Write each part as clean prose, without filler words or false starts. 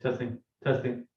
Testing, testing.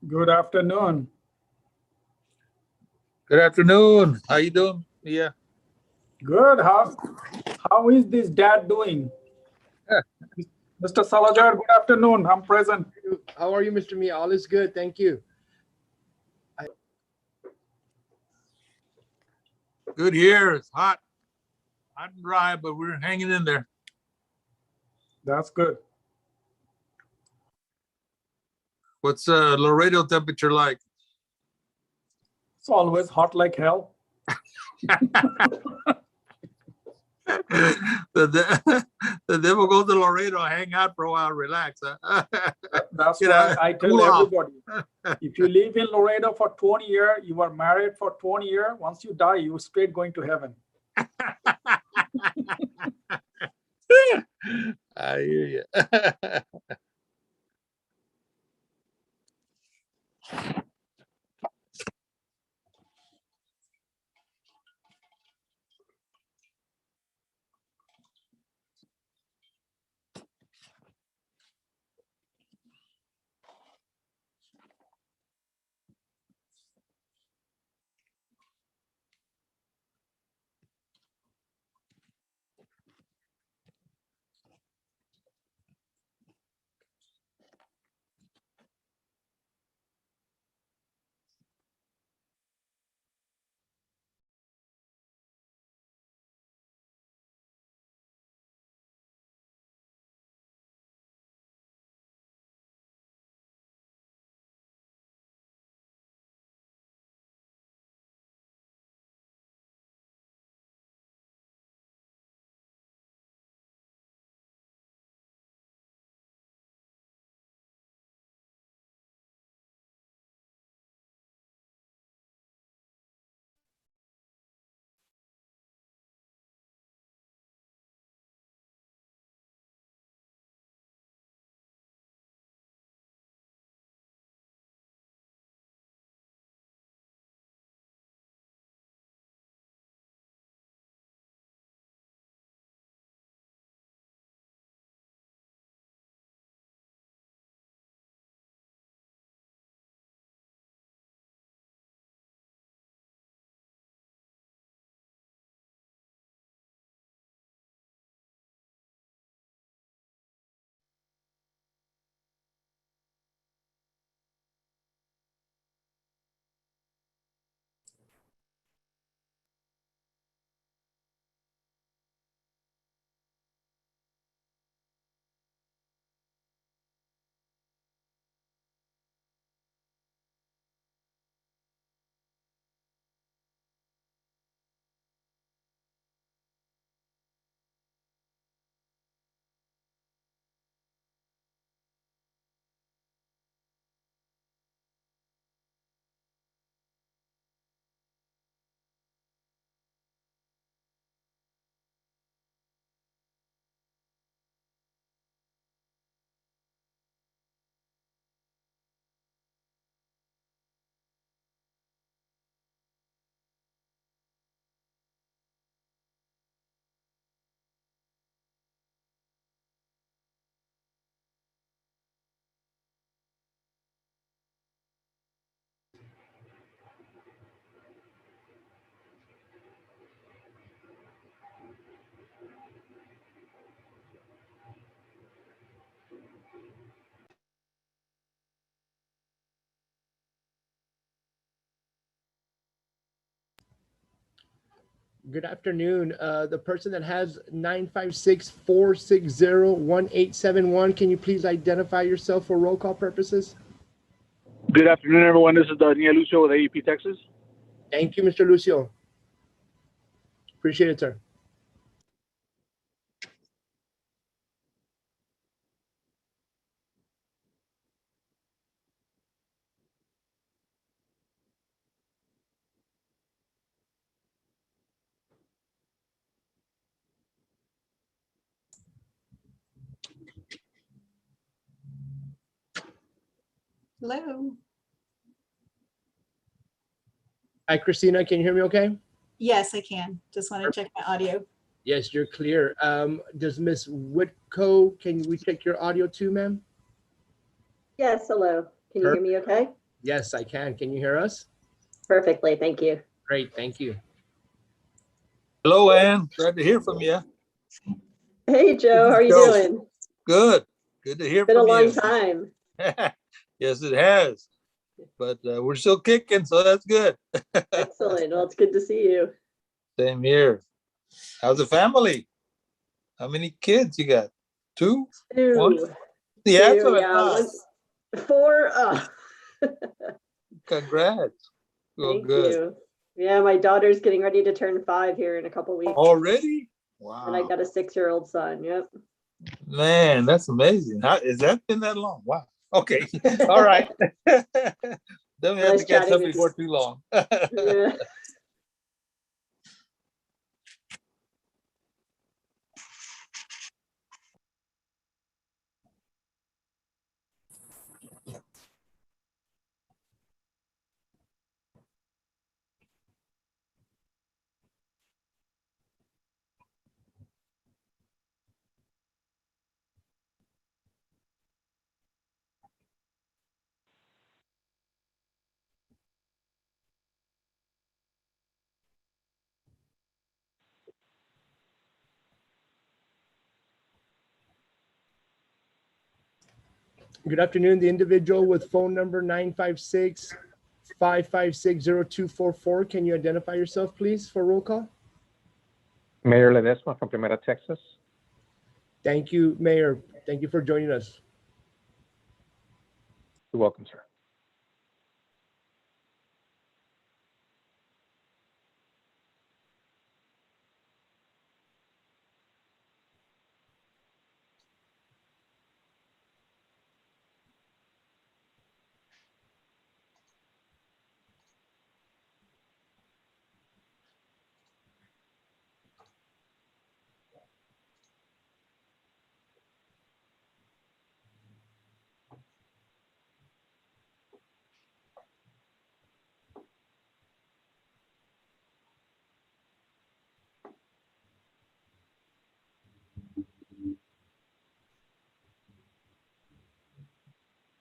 Good afternoon. Good afternoon. How you doing? Yeah. Good. How is this dad doing? Mr. Salazar, good afternoon. I'm present. How are you, Mr. Mia? All is good. Thank you. Good here. It's hot and dry, but we're hanging in there. That's good. What's Laredo temperature like? It's always hot like hell. the devil goes to Laredo, hang out for a while, relax. Huh? That's Get why out, I tell cool off. everybody, if you live in Laredo for 20 years, you are married for 20 years, once you die, you're straight going to heaven. I hear you. Good afternoon. The person that has 956-460-1871, can you please identify yourself for roll call purposes? Good afternoon, everyone. This is Daniel Lucio with AEP Texas. Thank you, Mr. Lucio. Appreciate it, sir. Hello. Hi, Christina. Can you hear me okay? Yes, I can. Just want to check my audio. Yes, you're clear. Does Miss Whitco, can we check your audio too, ma'am? Yes, hello. Can you hear me okay? Yes, I can. Can you hear us? Perfectly, thank you. Great, thank you. Hello, Ann. Glad to hear from you. Hey, Joe, how are you Joe. doing? Good. Good to hear Been a from long you. time. Yes, it has. But we're still kicking, so that's good. Excellent. Well, it's good to see you. Same here. How's the family? How many kids you got? Two? One? Two. Yeah, that's Two, what I yeah. thought. Four. Oh, Congrats. Well, thank good. you. Yeah, my daughter's getting ready to turn 5 here in a couple weeks. Already? And I Wow. got a 6-year-old son. Yep. Man, that's amazing. How has that been that long? Wow. Okay. All right. Then we have Nice to catch chatting up with you. before too long. Yeah. Good afternoon. The individual with phone number 956-556-0244. Can you identify yourself, please, for roll call? Mayor Ledesma from Primera, Texas. Thank you, Mayor. Thank you for joining us. You're welcome, sir.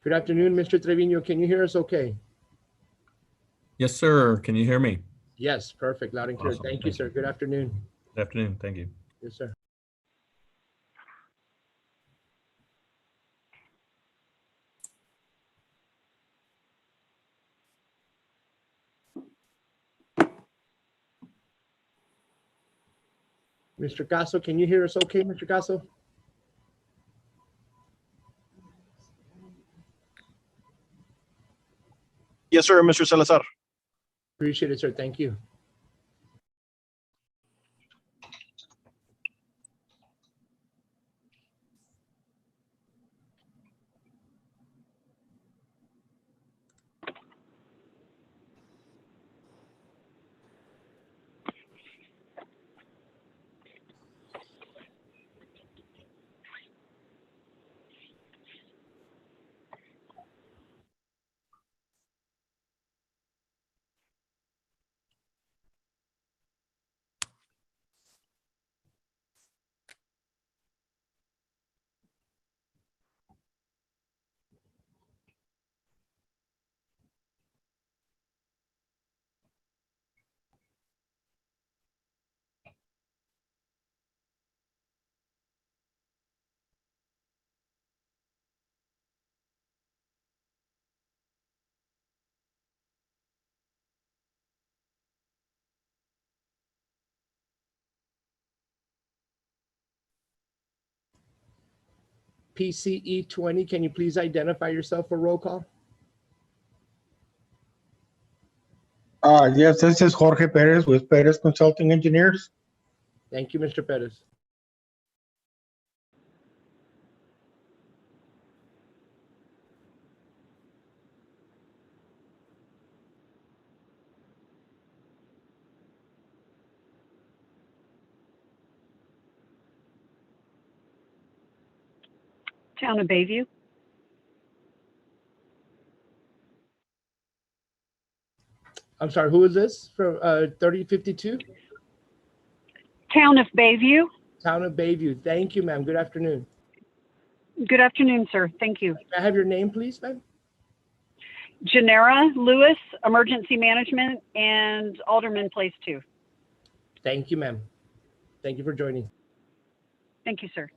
Good afternoon, Mr. Trevino. Can you hear us okay? Yes, sir. Can you hear me? Yes, perfect. Loud and clear. Awesome. Thank you, Thank sir. you. Good afternoon. Good afternoon. Thank you. Yes, sir. Mr. Caso, can you hear us okay, Mr. Caso? Yes, sir, Mr. Salazar. Appreciate it, sir. Thank you. PCE 20, can you please identify yourself for roll call? Yes, this is Jorge Perez with Perez Consulting Engineers. Thank you, Mr. Perez. Town of Bayview. I'm sorry, who is this from 3052? Town of Bayview. Town of Bayview. Thank you, ma'am. Good afternoon. Good afternoon, sir. Thank you. May I have your name, please, ma'am? Genera Lewis, Emergency Management, and Alderman Place 2. Thank you, ma'am. Thank you for joining. Thank you, sir.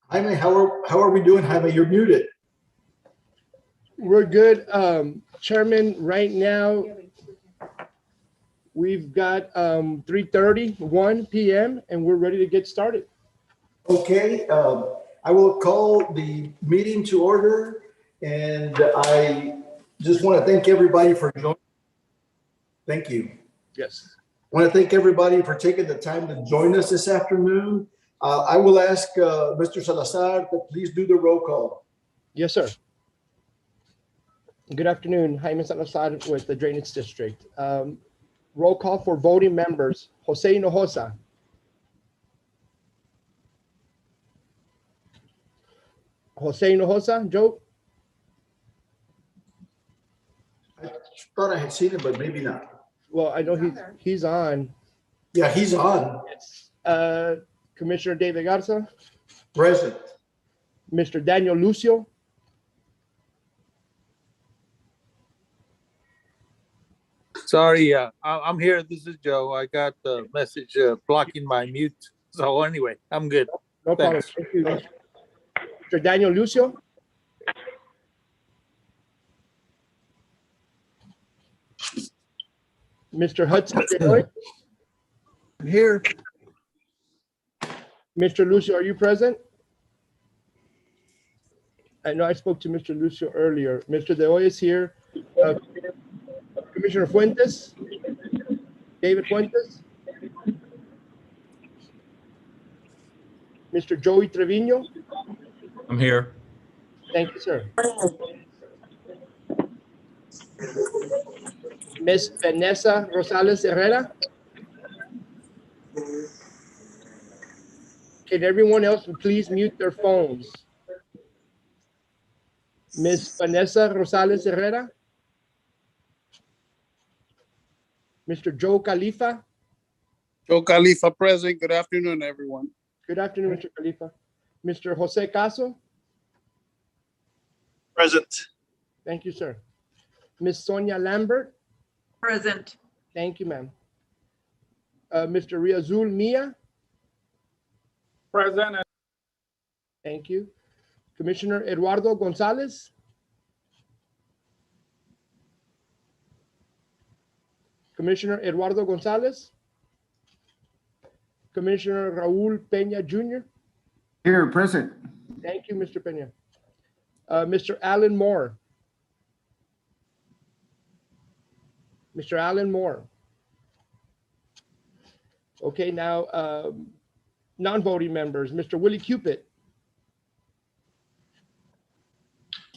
Jaime, how are we doing, Jaime? You're muted. We're good. Chairman, right now, we've got 3:30, 1 p.m., and we're ready to get started. Okay, I will call the meeting to order, and I just want to thank everybody for joining. Thank you. Yes. I want to thank everybody for taking the time to join us this afternoon. I will ask Mr. Salazar to please do the roll call. Yes, sir. Good afternoon. Jaime Salazar with the Drainage District. Roll call for voting members. Jose Hinojosa. Jose Hinojosa, Joe? I thought I had seen him, but maybe not. Well, I know he's on. Yeah, he's on. Yes. Commissioner David Garza, Present. Mr. Daniel Lucio, Sorry, I'm here. This is Joe. I got the message blocking my mute. So anyway, I'm good. no problem. Thanks. Thank you. Mr. Daniel Lucio, Mr. Hudson Benoit, I'm here. Mr. Lucio, are you present? I know I spoke to Mr. Lucio earlier. Mr. De Hoy is here. Commissioner Fuentes, David Fuentes, Mr. Joey Trevino. I'm here. Thank you, sir. Miss Vanessa Rosales Herrera. Can everyone else please mute their phones? Miss Vanessa Rosales Herrera. Mr. Joe Khalifa. Joe Khalifa present. Good afternoon, everyone. Good afternoon, Mr. Khalifa. Mr. Jose Caso. Present. Thank you, sir. Miss Sonia Lambert. Present. Thank you, ma'am. Mr. Riazul Mia. Present. Thank you. Commissioner Eduardo Gonzalez. Commissioner Eduardo Gonzalez. Commissioner Raul Peña Jr. Here, present. Thank you, Mr. Peña. Mr. Alan Moore. Mr. Alan Moore. Okay, now non-voting members. Mr. Willie Cupid.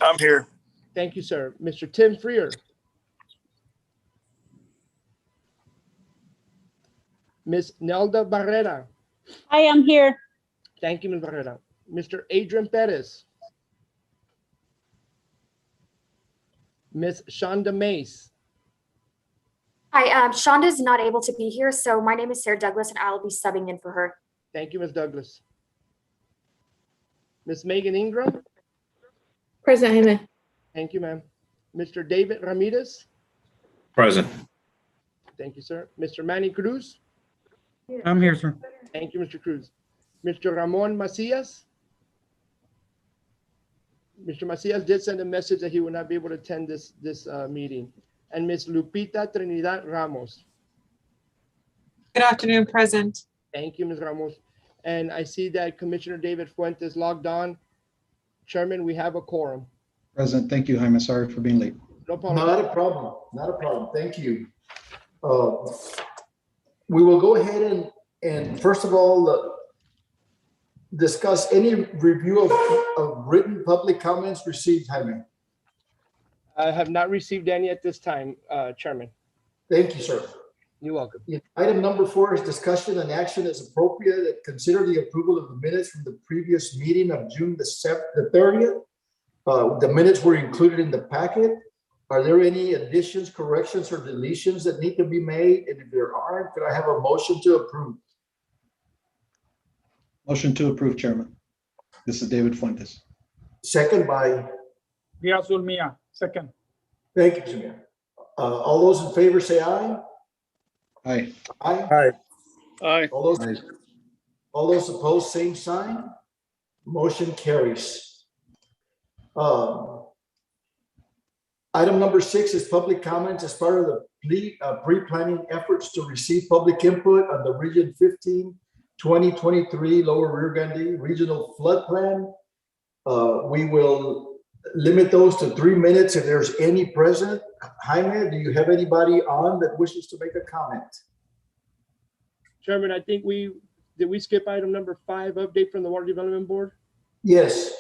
I'm here. Thank you, sir. Mr. Tim Freer. Ms. Nelda Barrera. I am here. Thank you, Ms. Barrera. Mr. Adrian Perez. Ms. Shonda Mace. Hi, Shonda is not able to be here, so my name is Sarah Douglas, and I'll be subbing in for her. Thank you, Ms. Douglas. Ms. Megan Ingram. Present, Jaime. Thank you, ma'am. Mr. David Ramirez. Present. Thank you, sir. Mr. Manny Cruz. I'm here, sir. Thank you, Mr. Cruz. Mr. Ramon Macias. Mr. Macias did send a message that he will not be able to attend this meeting. And Ms. Lupita Trinidad Ramos. Good afternoon, present. Thank you, Ms. Ramos. And I see that Commissioner David Fuentes logged on. Chairman, we have a quorum. Present. Thank you, Jaime. Sorry for being late. No problem. Not a problem. Not a problem. Thank you. We will go ahead And first of all, discuss any review of written public comments received, Jaime. I have not received any at this time, Chairman. Thank you, sir. You're welcome. Item number 4 is discussion and action as appropriate. Consider the approval of the minutes from the previous meeting of June the 30th. The minutes were included in the packet. Are there any additions, corrections, or deletions that need to be made? And if there aren't, could I have a motion to approve? Motion to approve, Chairman. This is David Fuentes. Second by, Riazul Mia, second. thank you, Samir. All those in favor say aye. Aye. Aye. Aye. Aye. All those opposed, same sign. Motion carries. Item number 6 is public comments as part of the pre-planning efforts to receive public input on the Region 15 2023 Lower Rio Grande Regional Flood Plan. We will limit those to 3 minutes if there's any present. Jaime, do you have anybody on that wishes to make a comment? Chairman, I think did we skip item number 5, update from the Water Development Board? Yes.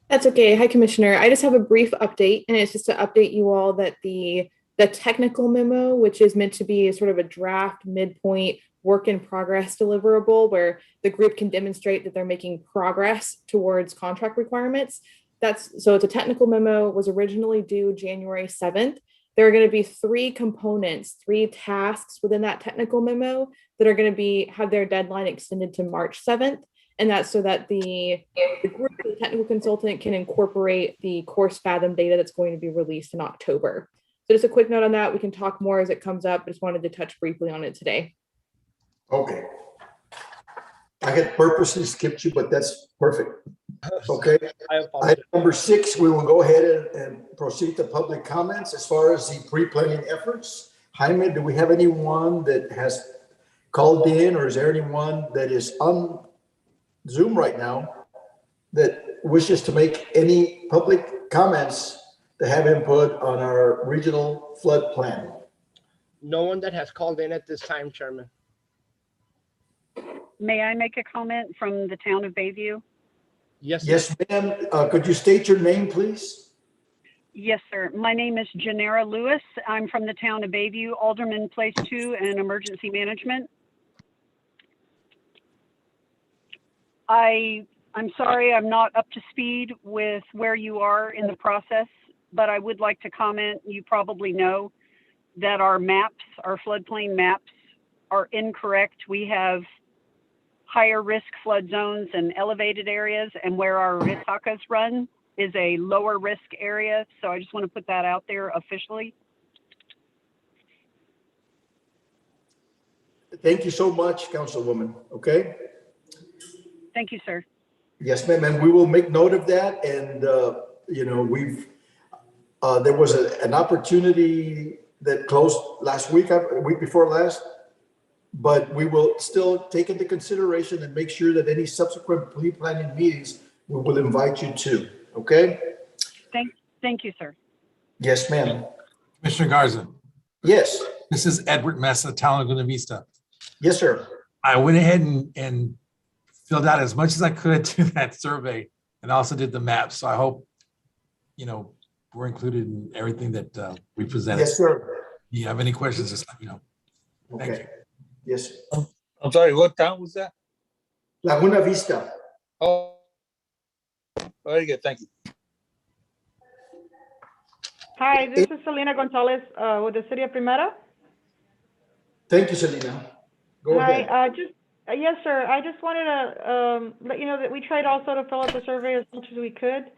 That's okay. Hi, Commissioner. I just have a brief update, and it's just to update you all that the technical memo, which is meant to be sort of a draft midpoint work in progress deliverable where the group can demonstrate that they're making progress towards contract requirements. So it's a technical memo, was originally due January 7th. There are going to be 3 components, 3 tasks within that technical memo that are going to have their deadline extended to March 7th. And that's so that the group, the technical consultant, can incorporate the course fathom data that's going to be released in October. So just a quick note on that. We can talk more as it comes up. I just wanted to touch briefly on it today. Okay. I had purposely skipped you, but that's perfect. Okay. Item number 6, we will go ahead and proceed to public comments as far as the pre-planning efforts. Jaime, do we have anyone that has called in, or is there anyone that is on Zoom right now that wishes to make any public comments to have input on our regional flood plan? No one that has called in at this time, Chairman. May I make a comment from the town of Bayview? Yes. Yes, ma'am. Could you state your name, please? Yes, sir. My name is Janera Lewis. I'm from the town of Bayview, Alderman Place 2 and Emergency Management. I'm sorry I'm not up to speed with where you are in the process, but I would like to comment. You probably know that our maps, our floodplain maps, are incorrect. We have higher risk flood zones and elevated areas, and where our Ritakas run is a lower risk area. So I just want to put that out there officially. Thank you so much, Councilwoman. Okay. Thank you, sir. Yes, ma'am. And we will make note of that. And, you know, there was an opportunity that closed last week, week before last, but we will still take into consideration and make sure that any subsequent pre-planning meetings, we will invite you to. Okay. Thank you, sir. Yes, ma'am. Commissioner Garza. Yes. This is Edward Mesa, Town of Laguna Vista. Yes, sir. I went ahead and filled out as much as I could to that survey and also did the maps. So I hope, you know, we're included in everything that we presented. Yes, sir. If you have any questions, just let me know. Okay. Thank you. Yes. I'm sorry, what town was that? Laguna Vista. Oh, very good. Thank you. Hi, this is Selena Gonzalez with the City of Primera. Thank you, Selena. Go ahead. Hi, yes, sir. I just wanted to let you know that we tried also to fill out the survey as much as we could,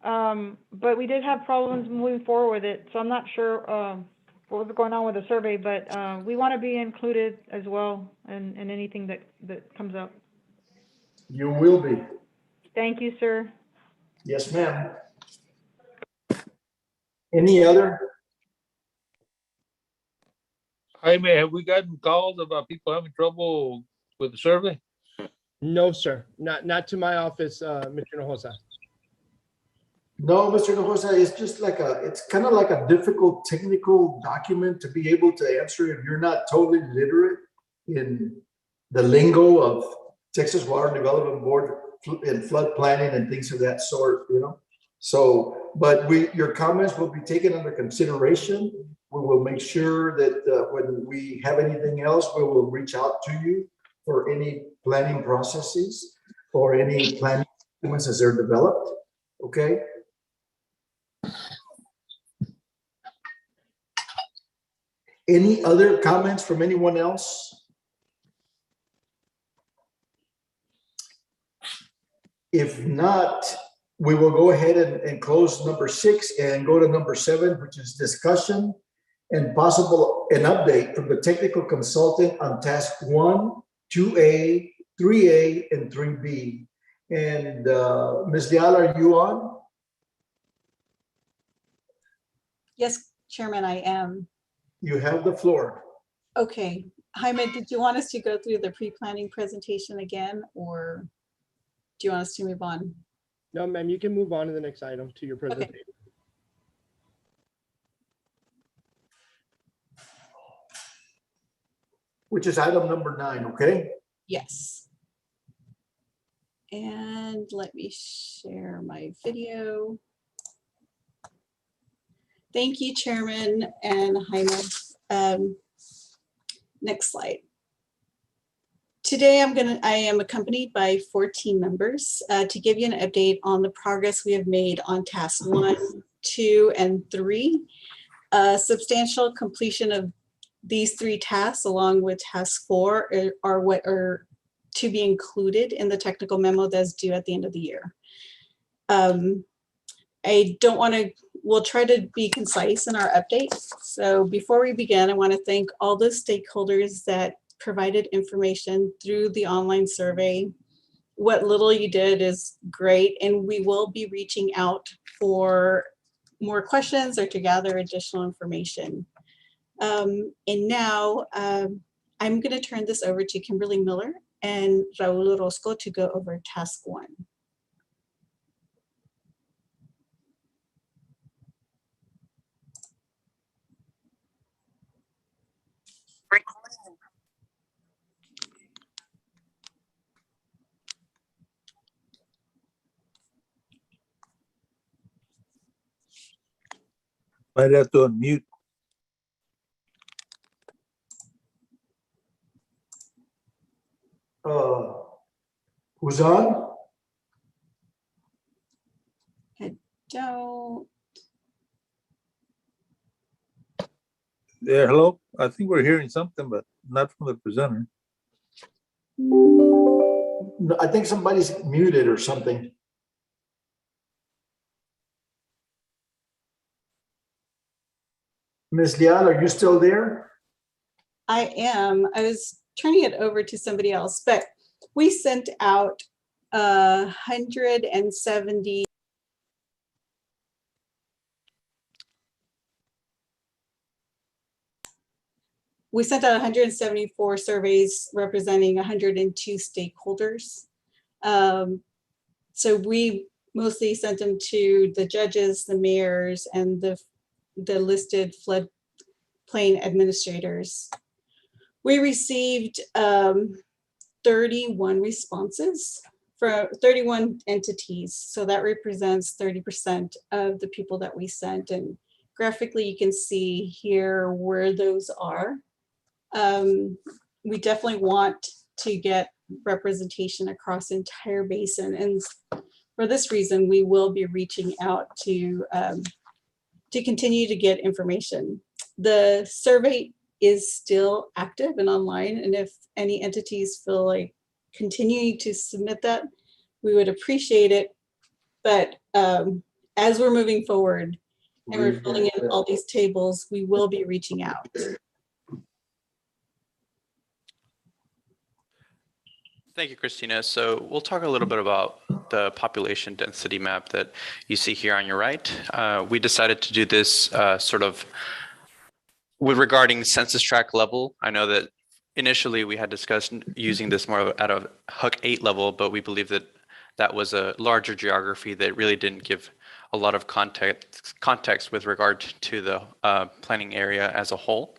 but we did have problems moving forward with it. So I'm not sure what was going on with the survey, but we want to be included as well in anything that comes up. You will be. Thank you, sir. Yes, ma'am. Any other? Jaime, have we gotten calls about people having trouble with the survey? No, sir. Not to my office, Mr. Hinojosa. No, Mr. Hinojosa, it's just like it's kind of like a difficult technical document to be able to answer if you're not totally literate in the lingo of Texas Water Development Board and flood planning and things of that sort, you know? So, but your comments will be taken under consideration. We will make sure that when we have anything else, we will reach out to you for any planning processes or any planning documents as they're developed, okay? Any other comments from anyone else? If not, we will go ahead and close number 6 and go to number 7, which is discussion and possible an update from the technical consultant on task 1, 2A, 3A, and 3B. And Ms. Leal, are you on? Yes, Chairman, I am. You have the floor. Okay. Jaime, did you want us to go through the pre-planning presentation again, or do you want us to move on? No, ma'am, you can move on to the next item to your presentation. Which is item number 9, okay? Yes. And let me share my video. Thank you, Chairman and Jaime. Next slide. Today, I am accompanied by 14 members to give you an update on the progress we have made on task 1, 2, and 3. Substantial completion of these 3 tasks, along with task 4, are what are to be included in the technical memo that's due at the end of the year. I don't want to, we'll try to be concise in our update. So before we begin, I want to thank all the stakeholders that provided information through the online survey. What little you did is great, and we will be reaching out for more questions or to gather additional information. And now I'm going to turn this over to Kimberly Miller and Raul Orozco to go over task 1. Might have to unmute. Who's on? I don't. Yeah, hello. I think we're hearing something, but not from the presenter. No, I think somebody's muted or something. Ms. Leal, are you still there? I am. I was turning it over to somebody else, but we sent out 170. We sent out 174 surveys representing 102 stakeholders. So we mostly sent them to the judges, the mayors, and the listed floodplain administrators. We received 31 responses from 31 entities. So that represents 30% of the people that we sent. And graphically, you can see here where those are. We definitely want to get representation across the entire basin. And for this reason, we will be reaching out to continue to get information. The survey is still active and online. And if any entities feel like continuing to submit that, we would appreciate it. But as we're moving forward and we're filling in all these tables, we will be reaching out. Thank you, Christina. So we'll talk a little bit about the population density map that you see here on your right. We decided to do this sort of regarding census tract level. I know that initially we had discussed using this more at a HUC 8 level, but we believe that that was a larger geography that really didn't give a lot of context with regard to the planning area as a whole.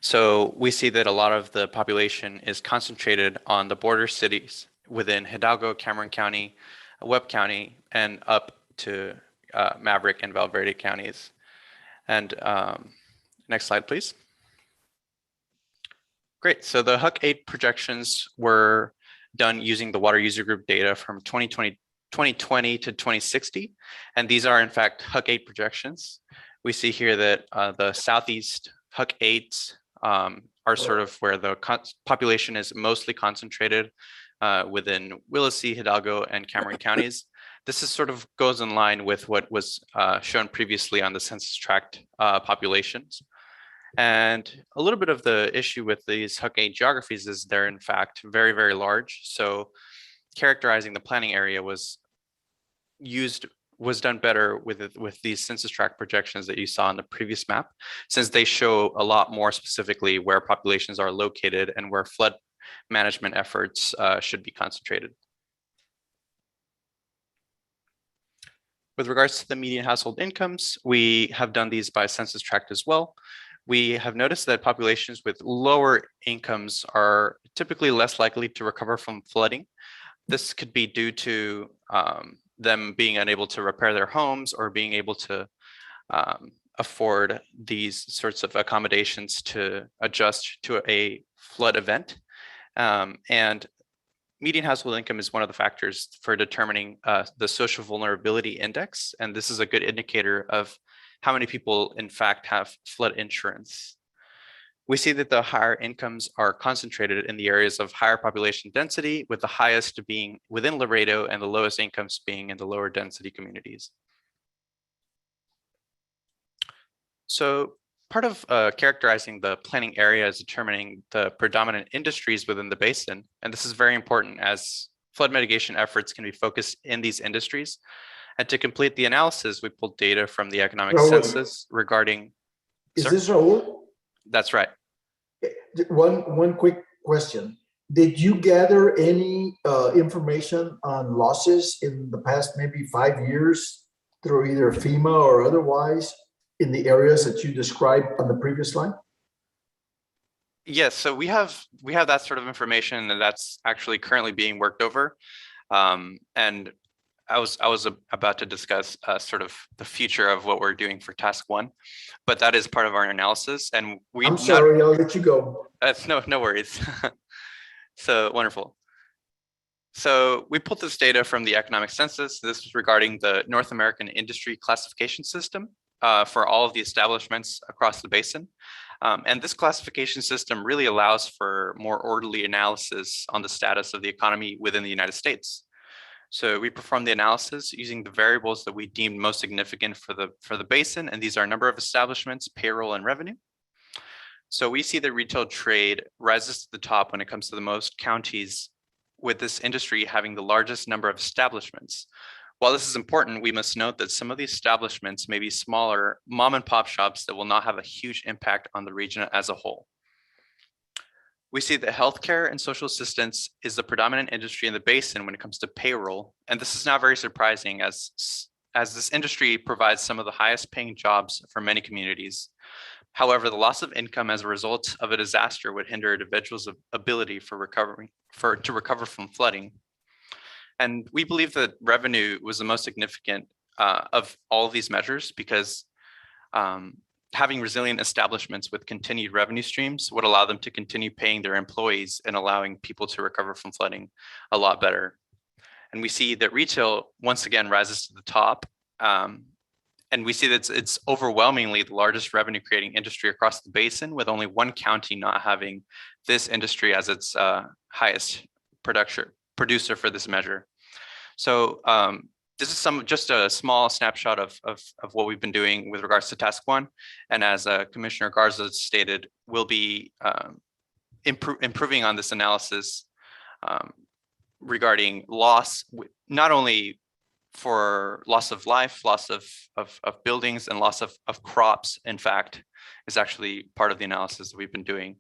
So we see that a lot of the population is concentrated on the border cities within Hidalgo, Cameron County, Webb County, and up to Maverick and Valverde counties. And next slide, please. Great. So the HUC 8 projections were done using the water user group data from 2020 to 2060. And these are in fact HUC 8 projections. We see here that the Southeast HUC 8s are sort of where the population is mostly concentrated within Willacy, Hidalgo, and Cameron counties. This is sort of goes in line with what was shown previously on the census tract populations. And a little bit of the issue with these HUC 8 geographies is they're in fact very, very large. So characterizing the planning area was done better with these census tract projections that you saw on the previous map, since they show a lot more specifically where populations are located and where flood management efforts should be concentrated. With regards to the median household incomes, we have done these by census tract as well. We have noticed that populations with lower incomes are typically less likely to recover from flooding. This could be due to them being unable to repair their homes or being able to afford these sorts of accommodations to adjust to a flood event. And median household income is one of the factors for determining the social vulnerability index. And this is a good indicator of how many people in fact have flood insurance. We see that the higher incomes are concentrated in the areas of higher population density, with the highest being within Laredo and the lowest incomes being in the lower density communities. So part of characterizing the planning area is determining the predominant industries within the basin. And this is very important as flood mitigation efforts can be focused in these industries. And to complete the analysis, we pulled data from the economic census regarding. Is this Raul? That's right. One quick question. Did you gather any information on losses in the past maybe 5 years through either FEMA or otherwise in the areas that you described on the previous slide? Yes, so we have that sort of information, and that's actually currently being worked over. And I was about to discuss sort of the future of what we're doing for task 1, but that is part of our analysis. And I'm sorry, I'll let you go. That's no worries. So wonderful. So we pulled this data from the economic census. This is regarding the North American industry classification system for all of the establishments across the basin. And this classification system really allows for more orderly analysis on the status of the economy within the United States. So we performed the analysis using the variables that we deemed most significant for the basin, and these are number of establishments, payroll, and revenue. So we see that retail trade rises to the top when it comes to the most counties, with this industry having the largest number of establishments. While this is important, we must note that some of these establishments may be smaller mom and pop shops that will not have a huge impact on the region as a whole. We see that healthcare and social assistance is the predominant industry in the basin when it comes to payroll. And this is not very surprising as this industry provides some of the highest paying jobs for many communities. However, the loss of income as a result of a disaster would hinder individuals' ability to recover from flooding. And we believe that revenue was the most significant of all of these measures because having resilient establishments with continued revenue streams would allow them to continue paying their employees and allowing people to recover from flooding a lot better. And we see that retail once again rises to the top. And we see that it's overwhelmingly the largest revenue creating industry across the basin, with only one county not having this industry as its highest producer for this measure. So this is just a small snapshot of what we've been doing with regards to task 1. And as Commissioner Garza stated, we'll be improving on this analysis regarding loss, not only for loss of life, loss of buildings, and loss of crops, in fact, is actually part of the analysis that we've been doing.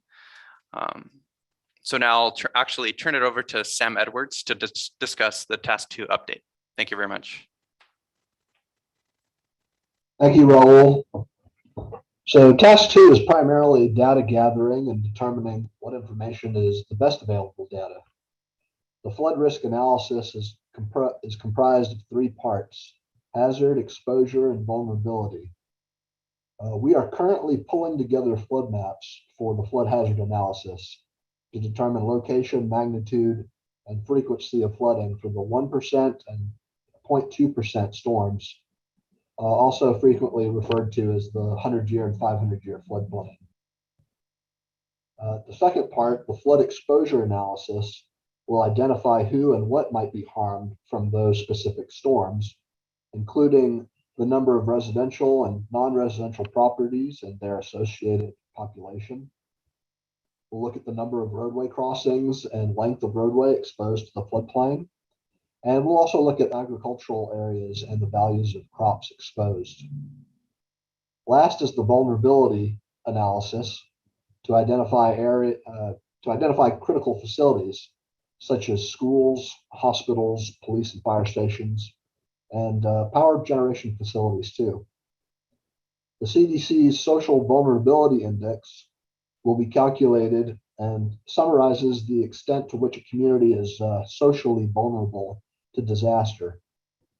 So now I'll actually turn it over to Sam Edwards to discuss the task 2 update. Thank you very much. Thank you, Raul. So task 2 is primarily data gathering and determining what information is the best available data. The flood risk analysis is comprised of 3 parts: hazard, exposure, and vulnerability. We are currently pulling together flood maps for the flood hazard analysis to determine location, magnitude, and frequency of flooding for the 1% and 0.2% storms, also frequently referred to as the 100-year and 500-year floodplain. The second part, the flood exposure analysis, will identify who and what might be harmed from those specific storms, including the number of residential and non-residential properties and their associated population. We'll look at the number of roadway crossings and length of roadway exposed to the floodplain. And we'll also look at agricultural areas and the values of crops exposed. Last is the vulnerability analysis to identify critical facilities such as schools, hospitals, police and fire stations, and power generation facilities too. The CDC's Social Vulnerability Index will be calculated and summarizes the extent to which a community is socially vulnerable to disaster.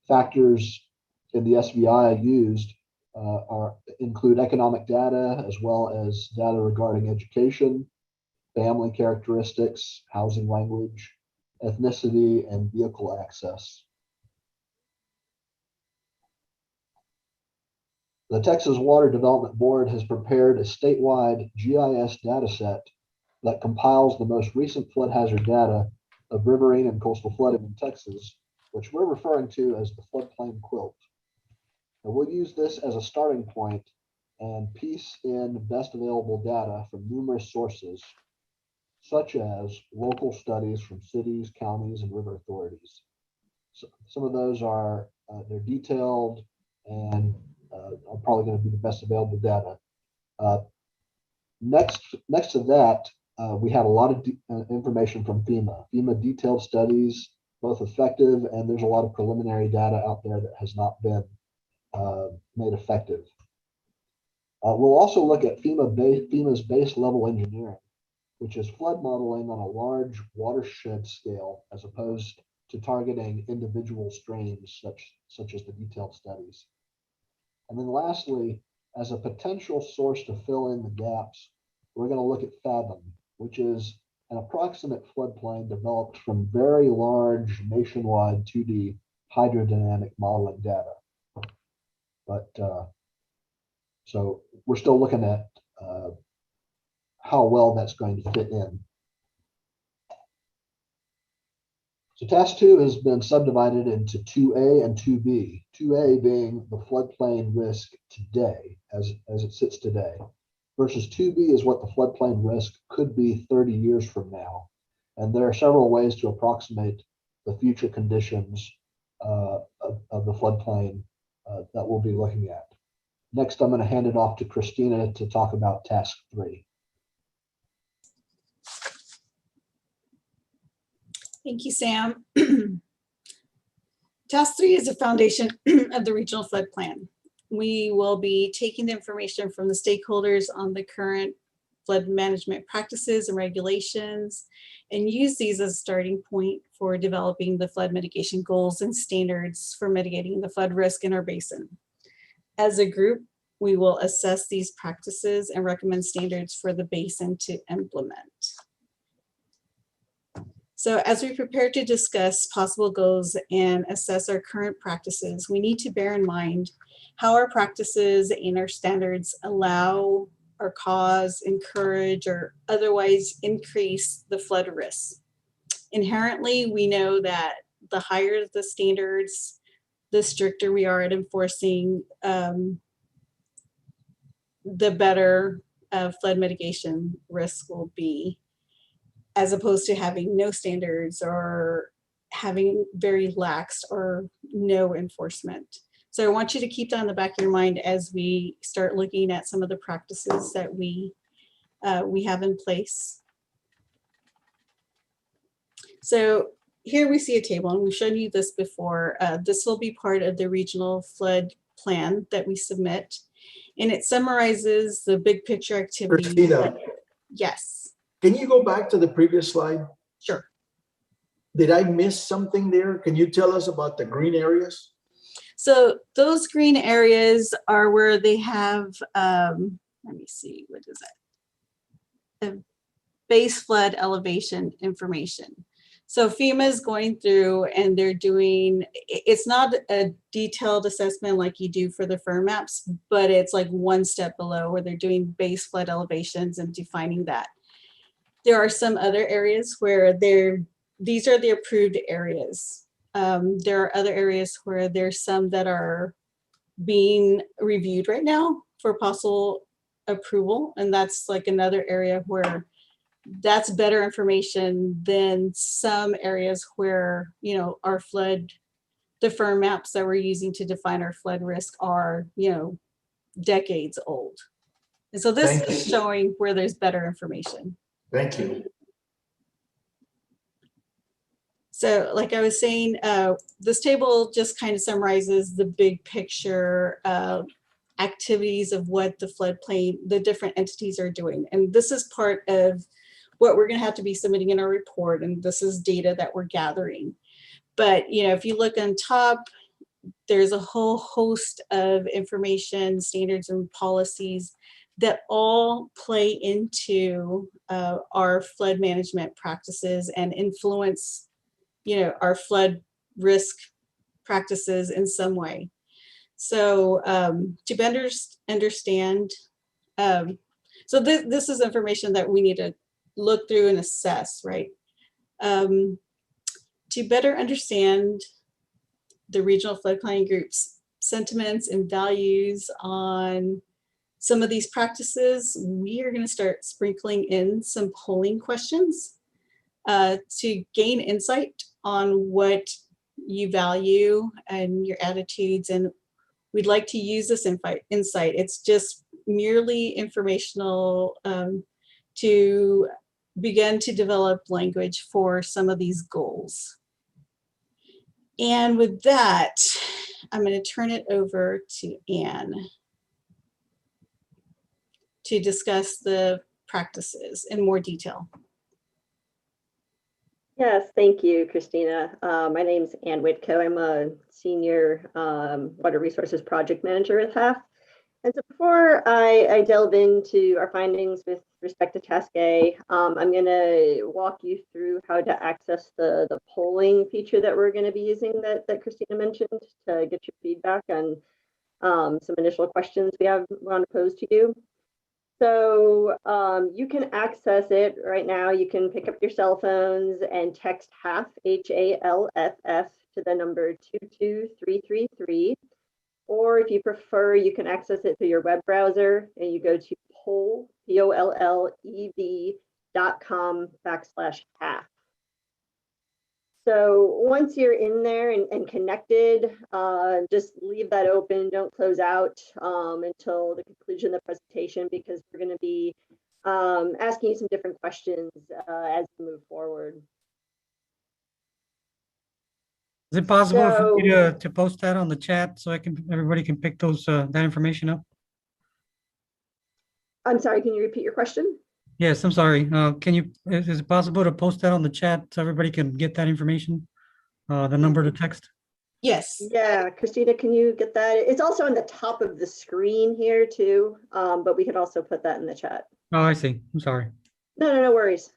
Factors in the SVI used include economic data as well as data regarding education, family characteristics, housing language, ethnicity, and vehicle access. The Texas Water Development Board has prepared a statewide GIS dataset that compiles the most recent flood hazard data of riverine and coastal flooding in Texas, which we're referring to as the floodplain quilt. And we'll use this as a starting point and piece in best available data from numerous sources, such as local studies from cities, counties, and river authorities. So some of those are they're detailed and are probably going to be the best available data. Next to that, we have a lot of information from FEMA. FEMA detailed studies, both effective, and there's a lot of preliminary data out there that has not been made effective. We'll also look at FEMA's base level engineering, which is flood modeling on a large watershed scale as opposed to targeting individual streams such as the detailed studies. And then lastly, as a potential source to fill in the gaps, we're going to look at Fathom, which is an approximate floodplain developed from very large nationwide 2D hydrodynamic modeling data. But so we're still looking at how well that's going to fit in. So task 2 has been subdivided into 2A and 2B, 2A being the floodplain risk today, as it sits today, versus 2B is what the floodplain risk could be 30 years from now. And there are several ways to approximate the future conditions of the floodplain that we'll be looking at. Next, I'm going to hand it off to Christina to talk about task 3. Thank you, Sam. Task 3 is a foundation of the regional flood plan. We will be taking the information from the stakeholders on the current flood management practices and regulations and use these as a starting point for developing the flood mitigation goals and standards for mitigating the flood risk in our basin. As a group, we will assess these practices and recommend standards for the basin to implement. So as we prepare to discuss possible goals and assess our current practices, we need to bear in mind how our practices and our standards allow or cause, encourage, or otherwise increase the flood risk. Inherently, we know that the higher the standards, the stricter we are at enforcing, the better flood mitigation risk will be, as opposed to having no standards or having very lax or no enforcement. So I want you to keep that in the back of your mind as we start looking at some of the practices that we have in place. So here we see a table, and we've shown you this before. This will be part of the regional flood plan that we submit. And it summarizes the big picture activities. Christina, Yes, can you go back to the previous slide? sure. Did I miss something there? Can you tell us about the green areas? So those green areas are where they have, let me see, what is that? The base flood elevation information. So FEMA is going through and they're doing, it's not a detailed assessment like you do for the firm maps, but it's like one step below where they're doing base flood elevations and defining that. There are some other areas where these are the approved areas. There are other areas where there's some that are being reviewed right now for possible approval. And that's like another area where that's better information than some areas where, you know, our flood, the firm maps that we're using to define our flood risk are, you know, decades old. And so this is showing where there's better information. Thank you. So like I was saying, this table just kind of summarizes the big picture activities of what the floodplain, the different entities are doing. And this is part of what we're going to have to be submitting in our report. And this is data that we're gathering. But, you know, if you look on top, there's a whole host of information, standards, and policies that all play into our flood management practices and influence, you know, our flood risk practices in some way. So to better understand, so this is information that we need to look through and assess, right? To better understand the regional floodplain group's sentiments and values on some of these practices, we are going to start sprinkling in some polling questions to gain insight on what you value and your attitudes. And we'd like to use this insight. It's just merely informational to begin to develop language for some of these goals. And with that, I'm going to turn it over to Anne to discuss the practices in more detail. Yes, thank you, Christina. My name is Ann Whitco. I'm a senior water resources project manager with HAF. And so before I delve into our findings with respect to Task A, I'm going to walk you through how to access the polling feature that we're going to be using that Christina mentioned to get your feedback on some initial questions we want to pose to you. So you can access it right now. You can pick up your cell phones and text HALF, HALFF, to the number 22333. Or if you prefer, you can access it through your web browser and you go to pollev.com/HAF. So once you're in there and connected, just leave that open. Don't close out until the conclusion of the presentation, because we're going to be asking you some different questions as we move forward. Is it possible for you to post that on the chat so everybody can pick those that information up? I'm sorry, can you repeat your question? Yes, I'm sorry. Is it possible to post that on the chat so everybody can get that information? The number to text? Yes. Yeah, Christina, can you get that? It's also on the top of the screen here too, but we could also put that in the chat. Oh, I see. I'm sorry. No worries.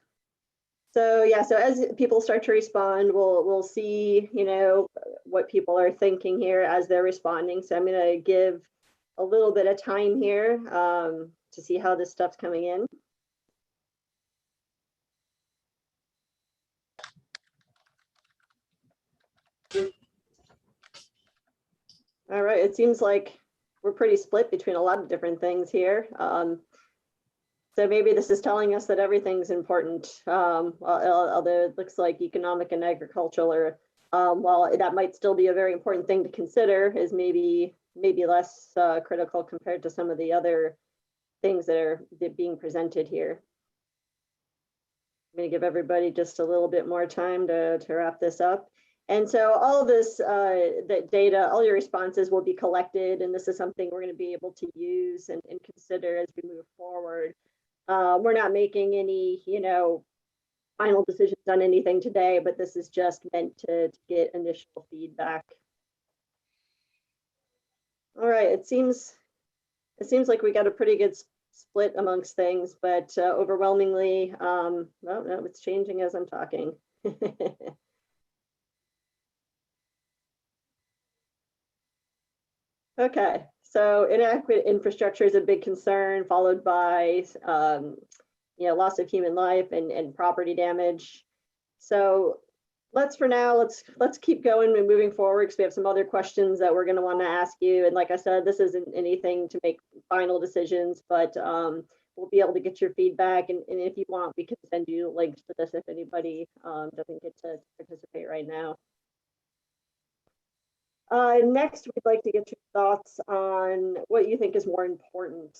So yeah, so as people start to respond, we'll see, you know, what people are thinking here as they're responding. So I'm going to give a little bit of time here to see how this stuff's coming in. All right, it seems like we're pretty split between a lot of different things here. So maybe this is telling us that everything's important, although it looks like economic and agricultural are, while that might still be a very important thing to consider, is maybe less critical compared to some of the other things that are being presented here. I'm going to give everybody just a little bit more time to wrap this up. And so all of this the data, all your responses will be collected, and this is something we're going to be able to use and consider as we move forward. We're not making any, final decisions on anything today, but this is just meant to get initial feedback. All right, it seems like we got a pretty good split amongst things, but overwhelmingly, well, no, it's changing as I'm talking. Okay, so inadequate infrastructure is a big concern, followed by loss of human life and property damage. So for now, let's keep going and moving forward, because we have some other questions that we're going to want to ask you. And like I said, this isn't anything to make final decisions, but we'll be able to get your feedback. And if you want, we can send you links to this if anybody doesn't get to participate right now. Next, we'd like to get your thoughts on what you think is more important.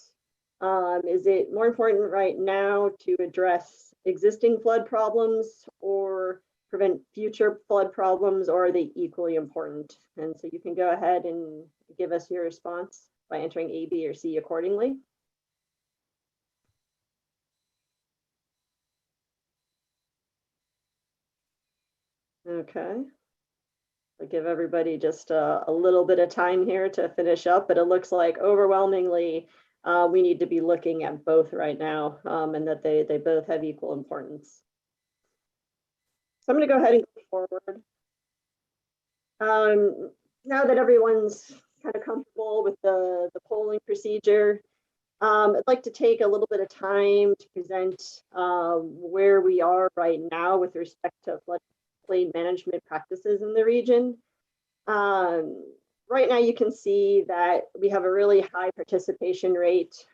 Is it more important right now to address existing flood problems or prevent future flood problems, or are they equally important? And so you can go ahead and give us your response by entering A, B, or C accordingly. Okay. I'll give everybody just a little bit of time here to finish up, but it looks like overwhelmingly we need to be looking at both right now, and that they both have equal importance. So I'm going to go ahead and go forward. Now that everyone's kind of comfortable with the polling procedure, I'd like to take a little bit of time to present where we are right now with respect to floodplain management practices in the region. Right now, you can see that we have a really high participation rate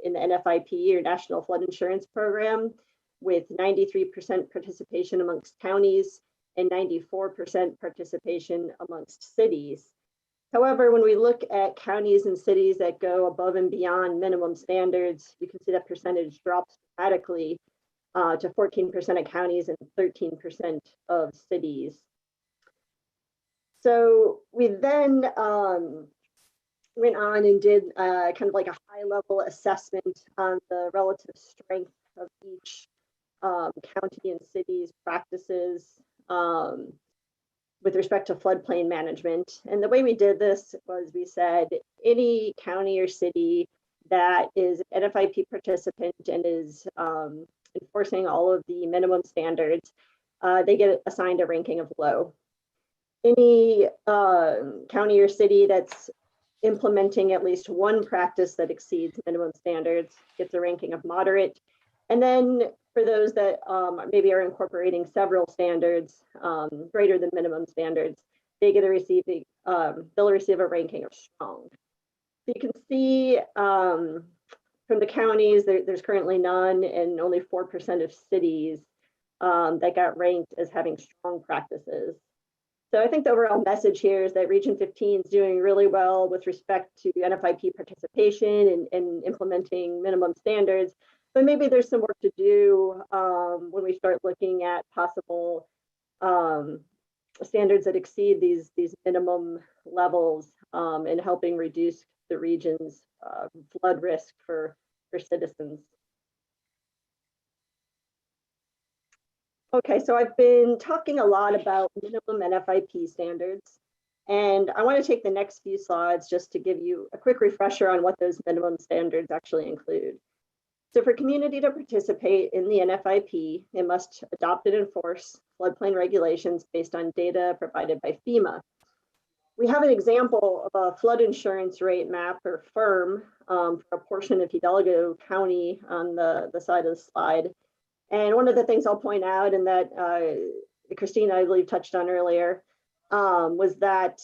in the NFIP, or National Flood Insurance Program, with 93% participation amongst counties and 94% participation amongst cities. However, when we look at counties and cities that go above and beyond minimum standards, you can see that percentage drops dramatically to 14% of counties and 13% of cities. So we then went on and did kind of like a high level assessment on the relative strength of each county and city's practices with respect to floodplain management. And the way we did this was we said any county or city that is an NFIP participant and is enforcing all of the minimum standards, they get assigned a ranking of low. Any county or city that's implementing at least one practice that exceeds minimum standards gets a ranking of moderate. And then for those that maybe are incorporating several standards greater than minimum standards, they get they'll receive a ranking of strong. So you can see from the counties, there's currently none, and only 4% of cities that got ranked as having strong practices. So I think the overall message here is that Region 15 is doing really well with respect to NFIP participation and implementing minimum standards, but maybe there's some work to do when we start looking at possible standards that exceed these minimum levels and helping reduce the region's flood risk for citizens. Okay, so I've been talking a lot about minimum NFIP standards, and I want to take the next few slides just to give you a quick refresher on what those minimum standards actually include. So for community to participate in the NFIP, it must adopt and enforce floodplain regulations based on data provided by FEMA. We have an example of a flood insurance rate map, or FIRM, for a portion of Hidalgo County on the side of the slide. And one of the things I'll point out, and that Christina, I believe, touched on earlier, was that,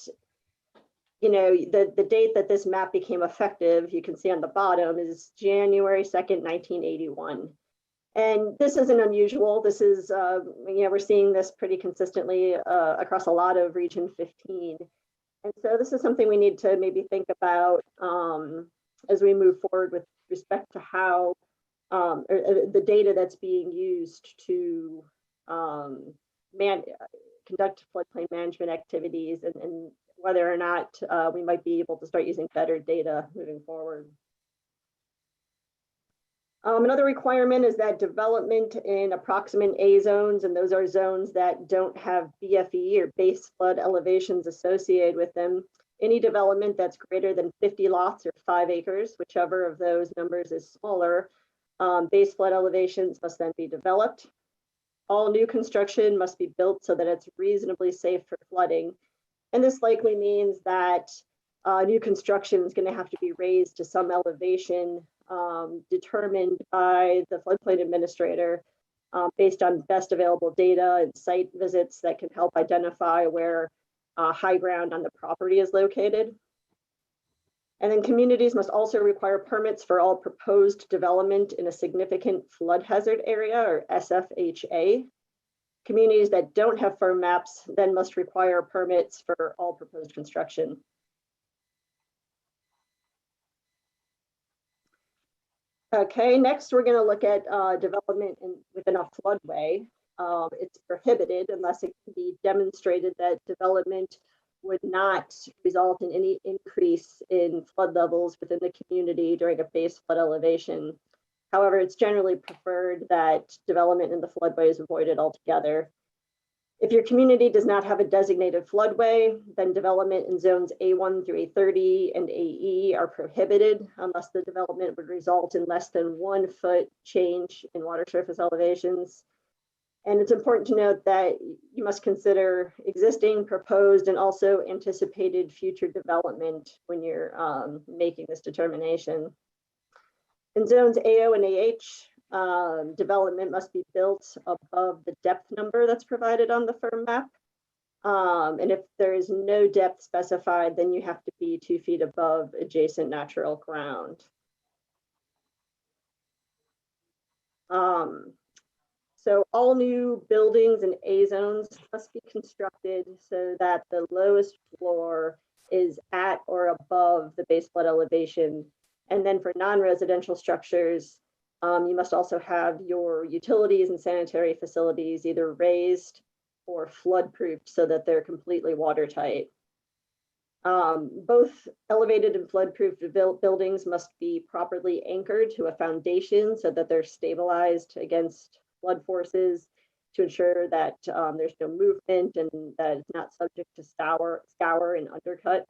the date that this map became effective, you can see on the bottom, is January 2nd, 1981. And this isn't unusual. This is, we're seeing this pretty consistently across a lot of Region 15. And so this is something we need to maybe think about as we move forward with respect to how or the data that's being used to conduct floodplain management activities and whether or not we might be able to start using better data moving forward. Another requirement is that development in approximate A zones, and those are zones that don't have BFE or base flood elevations associated with them. Any development that's greater than 50 lots or 5 acres, whichever of those numbers is smaller, base flood elevations must then be developed. All new construction must be built so that it's reasonably safe for flooding. And this likely means that new construction is going to have to be raised to some elevation determined by the floodplain administrator based on best available data and site visits that can help identify where high ground on the property is located. And then communities must also require permits for all proposed development in a significant flood hazard area, or SFHA. Communities that don't have firm maps then must require permits for all proposed construction. Okay, next we're going to look at development within a floodway. It's prohibited unless it can be demonstrated that development would not result in any increase in flood levels within the community during a base flood elevation. However, it's generally preferred that development in the floodway is avoided altogether. If your community does not have a designated floodway, then development in zones A1 through A30 and AE are prohibited unless the development would result in less than 1 foot change in water surface elevations. And it's important to note that you must consider existing, proposed, and also anticipated future development when you're making this determination. In zones AO and AH, development must be built above the depth number that's provided on the firm map. And if there is no depth specified, then you have to be 2 feet above adjacent natural ground. So all new buildings in A zones must be constructed so that the lowest floor is at or above the base flood elevation. And then for non-residential structures, you must also have your utilities and sanitary facilities either raised or flood-proofed so that they're completely watertight. Both elevated and flood-proof buildings must be properly anchored to a foundation so that they're stabilized against flood forces to ensure that there's no movement and that it's not subject to scour and undercut.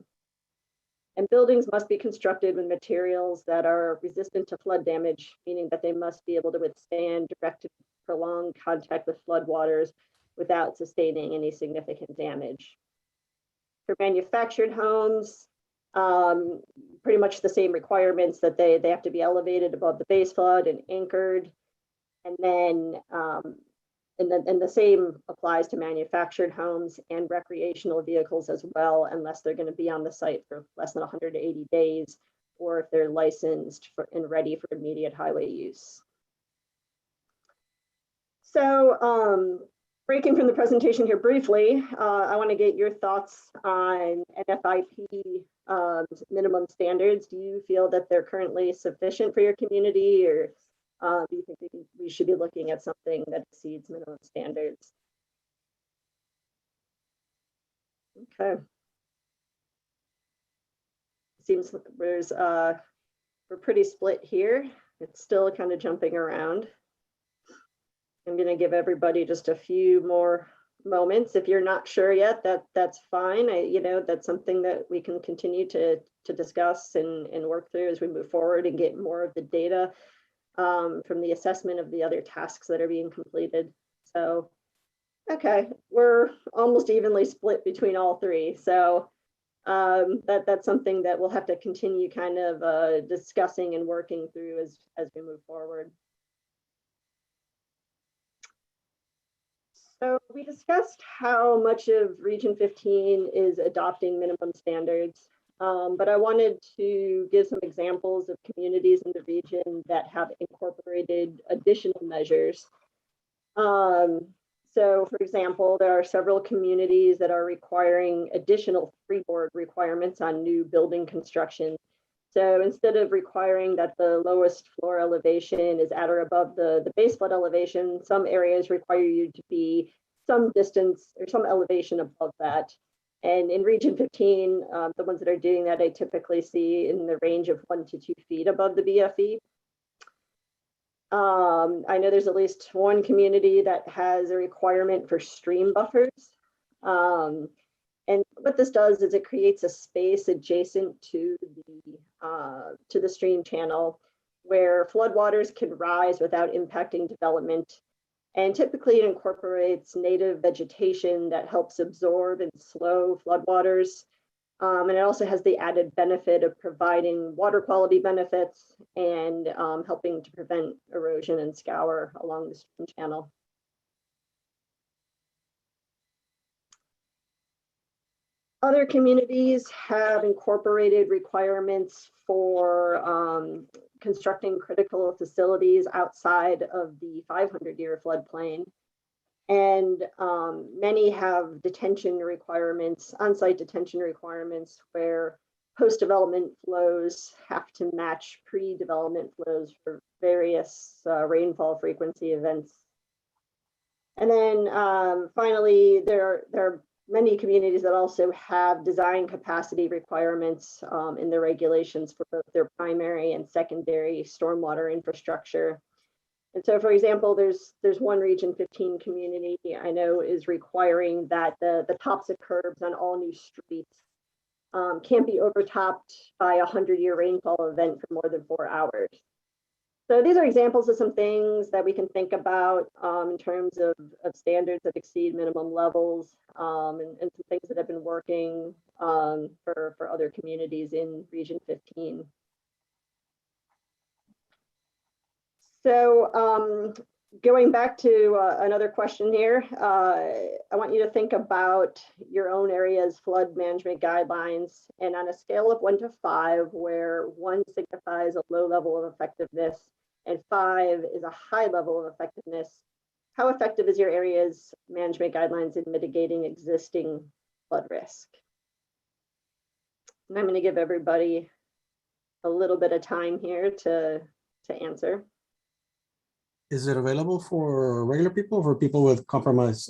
And buildings must be constructed with materials that are resistant to flood damage, meaning that they must be able to withstand direct and prolonged contact with floodwaters without sustaining any significant damage. For manufactured homes, pretty much the same requirements that they have to be elevated above the base flood and anchored. And then the same applies to manufactured homes and recreational vehicles as well, unless they're going to be on the site for less than 180 days, or if they're licensed and ready for immediate highway use. So breaking from the presentation here briefly, I want to get your thoughts on NFIP minimum standards. Do you feel that they're currently sufficient for your community, or do you think we should be looking at something that exceeds minimum standards? Okay. Seems there's we're pretty split here. It's still kind of jumping around. I'm going to give everybody just a few more moments. If you're not sure yet, that's fine. That's something that we can continue to discuss and work through as we move forward and get more of the data from the assessment of the other tasks that are being completed. So, okay, we're almost evenly split between all three. So that's something that we'll have to continue kind of discussing and working through as we move forward. So we discussed how much of Region 15 is adopting minimum standards, but I wanted to give some examples of communities in the region that have incorporated additional measures. So for example, there are several communities that are requiring additional freeboard requirements on new building construction. So instead of requiring that the lowest floor elevation is at or above the base flood elevation, some areas require you to be some distance or some elevation above that. And in region 15, the ones that are doing that, I typically see in the range of 1 to 2 feet above the BFE. I know there's at least one community that has a requirement for stream buffers. And what this does is it creates a space adjacent to the stream channel where floodwaters can rise without impacting development. And typically it incorporates native vegetation that helps absorb and slow floodwaters. And it also has the added benefit of providing water quality benefits and helping to prevent erosion and scour along the stream channel. Other communities have incorporated requirements for constructing critical facilities outside of the 500-year floodplain. And many have detention requirements, on-site detention requirements, where post-development flows have to match pre-development flows for various rainfall frequency events. And then finally, there are many communities that also have design capacity requirements in their regulations for both their primary and secondary stormwater infrastructure. And so, for example, there's one region 15 community I know is requiring that the tops of curbs on all new streets can't be overtopped by a 100-year rainfall event for more than 4 hours. So these are examples of some things that we can think about in terms of standards that exceed minimum levels and some things that have been working for other communities in Region 15. So going back to another question here, I want you to think about your own area's flood management guidelines, and on a scale of 1 to 5, where 1 signifies a low level of effectiveness and 5 is a high level of effectiveness, how effective is your area's management guidelines in mitigating existing flood risk? And I'm going to give everybody a little bit of time here to answer. Is it available for regular people or for people with compromised?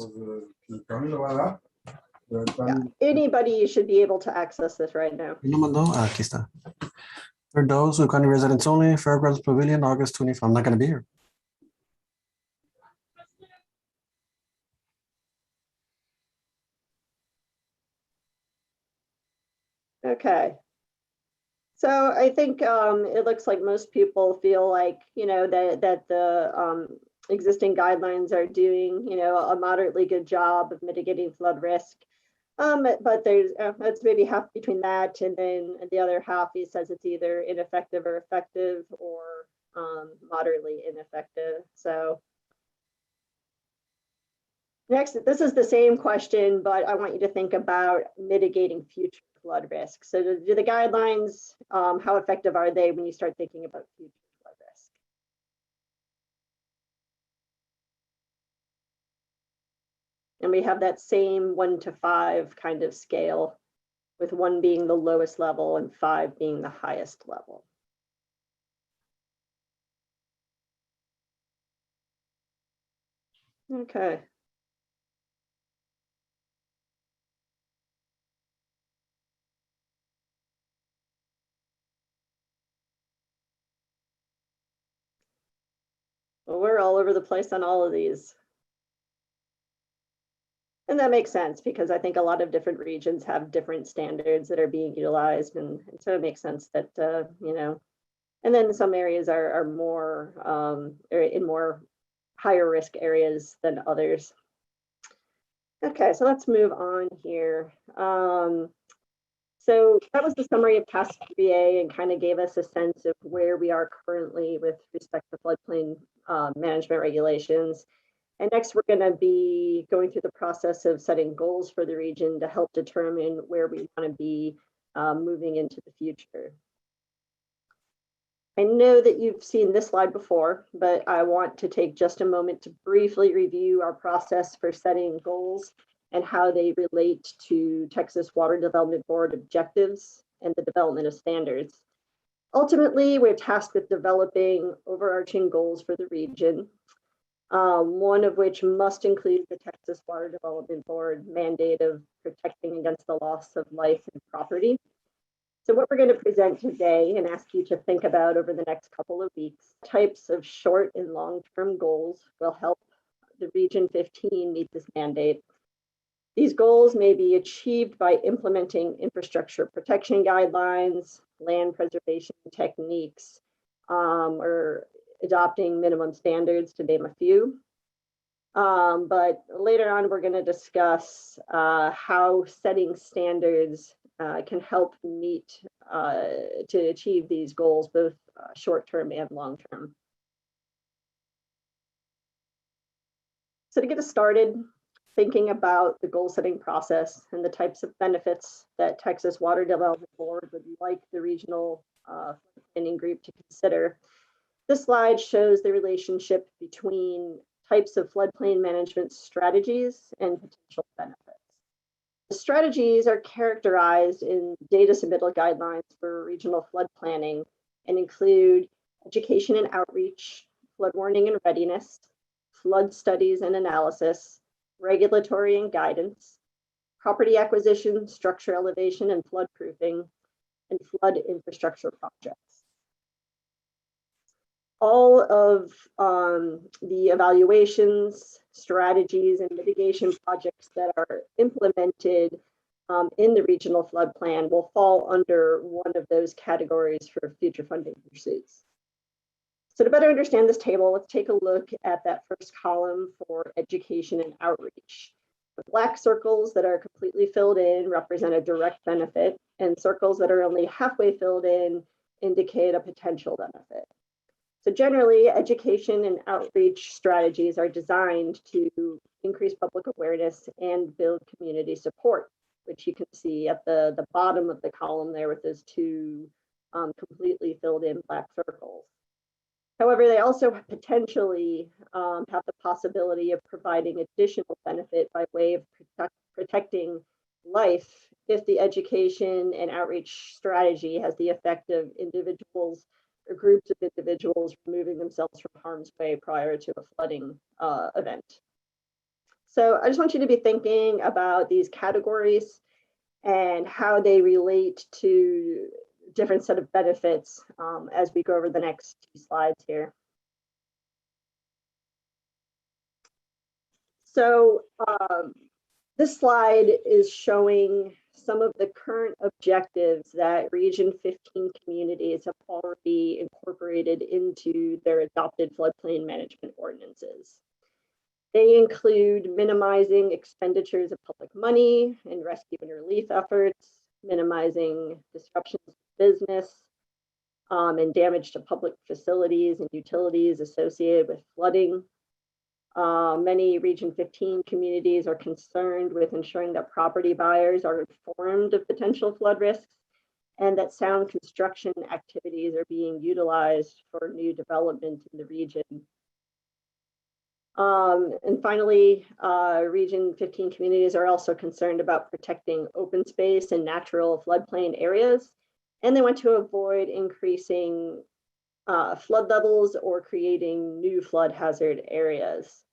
Yeah, anybody should be able to access this right now. ¿Quién lo mandó? Ah, aquí está. For those with county residents only, Fairgrounds Pavilion, August 25th. I'm not going to be here. Okay. So I think it looks like most people feel like, that the existing guidelines are doing, a moderately good job of mitigating flood risk. But there's that's maybe half between that, and then the other half, he says it's either ineffective or effective, or moderately ineffective. So next, this is the same question, but I want you to think about mitigating future flood risk. So do the guidelines, how effective are they when you start thinking about future flood risk? And we have that same 1 to 5 kind of scale, with 1 being the lowest level and 5 being the highest level. Okay. Well, we're all over the place on all of these. And that makes sense, because I think a lot of different regions have different standards that are being utilized. And so it makes sense that, and then some areas are more in more higher risk areas than others. Okay, so let's move on here. So that was the summary of Task 3A and kind of gave us a sense of where we are currently with respect to floodplain management regulations. And next, we're going to be going through the process of setting goals for the region to help determine where we want to be moving into the future. I know that you've seen this slide before, but I want to take just a moment to briefly review our process for setting goals and how they relate to Texas Water Development Board objectives and the development of standards. Ultimately, we're tasked with developing overarching goals for the region. one of which must include the Texas Water Development Board mandate of protecting against the loss of life and property. So what we're going to present today and ask you to think about over the next couple of weeks, types of short and long-term goals will help the Region 15 meet this mandate. These goals may be achieved by implementing infrastructure protection guidelines, land preservation techniques, or adopting minimum standards, to name a few. But later on, we're going to discuss how setting standards can help meet to achieve these goals, both short-term and long-term. So to get us started, thinking about the goal setting process and the types of benefits that Texas Water Development Board would like the regional planning group to consider. This slide shows the relationship between types of floodplain management strategies and potential benefits. The strategies are characterized in data submittal guidelines for regional flood planning and include education and outreach, flood warning and readiness, flood studies and analysis, regulatory and guidance, property acquisition, structure elevation and flood proofing, and flood infrastructure projects. All of the evaluations, strategies, and mitigation projects that are implemented in the regional flood plan will fall under one of those categories for future funding pursuits. So to better understand this table, let's take a look at that first column for education and outreach. The black circles that are completely filled in represent a direct benefit, and circles that are only halfway filled in indicate a potential benefit. So generally, education and outreach strategies are designed to increase public awareness and build community support, which you can see at the bottom of the column there with those two completely filled in black circles. However, they also potentially have the possibility of providing additional benefit by way of protecting life if the education and outreach strategy has the effect of individuals or groups of individuals removing themselves from harm's way prior to a flooding event. So I just want you to be thinking about these categories and how they relate to different set of benefits as we go over the next two slides here. So this slide is showing some of the current objectives that Region 15 communities have already incorporated into their adopted floodplain management ordinances. They include minimizing expenditures of public money in rescue and relief efforts, minimizing disruptions to business and damage to public facilities and utilities associated with flooding. Many Region 15 communities are concerned with ensuring that property buyers are informed of potential flood risks and that sound construction activities are being utilized for new development in the region. And finally, Region 15 communities are also concerned about protecting open space and natural floodplain areas, and they want to avoid increasing flood levels or creating new flood hazard areas.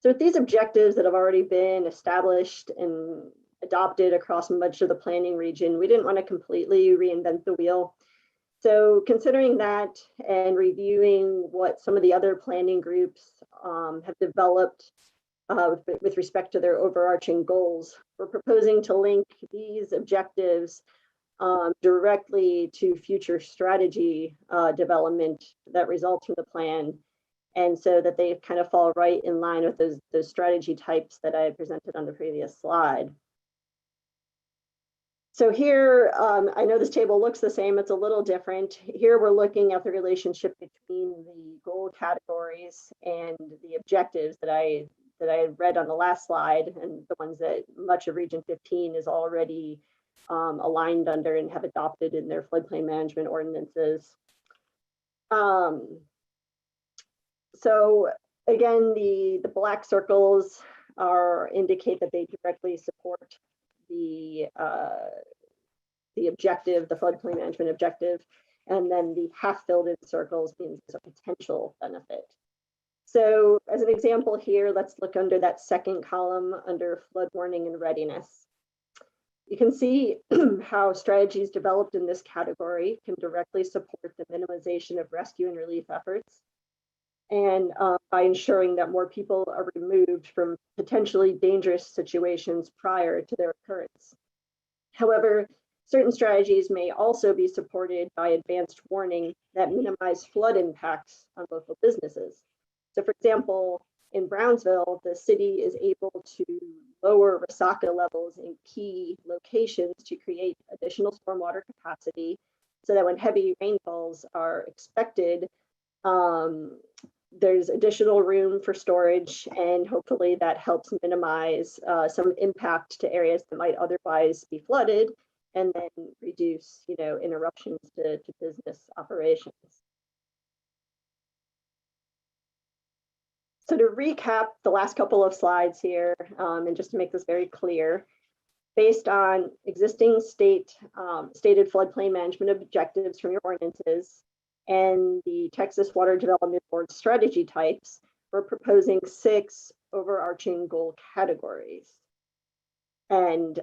So with these objectives that have already been established and adopted across much of the planning region, we didn't want to completely reinvent the wheel. So considering that and reviewing what some of the other planning groups have developed with respect to their overarching goals, we're proposing to link these objectives directly to future strategy development that results from the plan. And so that they kind of fall right in line with those strategy types that I presented on the previous slide. So here, I know this table looks the same, it's a little different. Here we're looking at the relationship between the goal categories and the objectives that I read on the last slide, and the ones that much of Region 15 is already aligned under and have adopted in their floodplain management ordinances. So again, the black circles indicate that they directly support the objective, the floodplain management objective, and then the half filled in circles means there's a potential benefit. So as an example here, let's look under that second column under flood warning and readiness. You can see how strategies developed in this category can directly support the minimization of rescue and relief efforts, and by ensuring that more people are removed from potentially dangerous situations prior to their occurrence. However, certain strategies may also be supported by advanced warning that minimize flood impacts on local businesses. So for example, in Brownsville, the city is able to lower Resaca levels in key locations to create additional stormwater capacity so that when heavy rainfalls are expected, there's additional room for storage, and hopefully that helps minimize some impact to areas that might otherwise be flooded, and then reduce, interruptions to business operations. So to recap the last couple of slides here, and just to make this very clear, based on existing stated floodplain management objectives from your ordinances and the Texas Water Development Board strategy types, we're proposing 6 overarching goal categories. And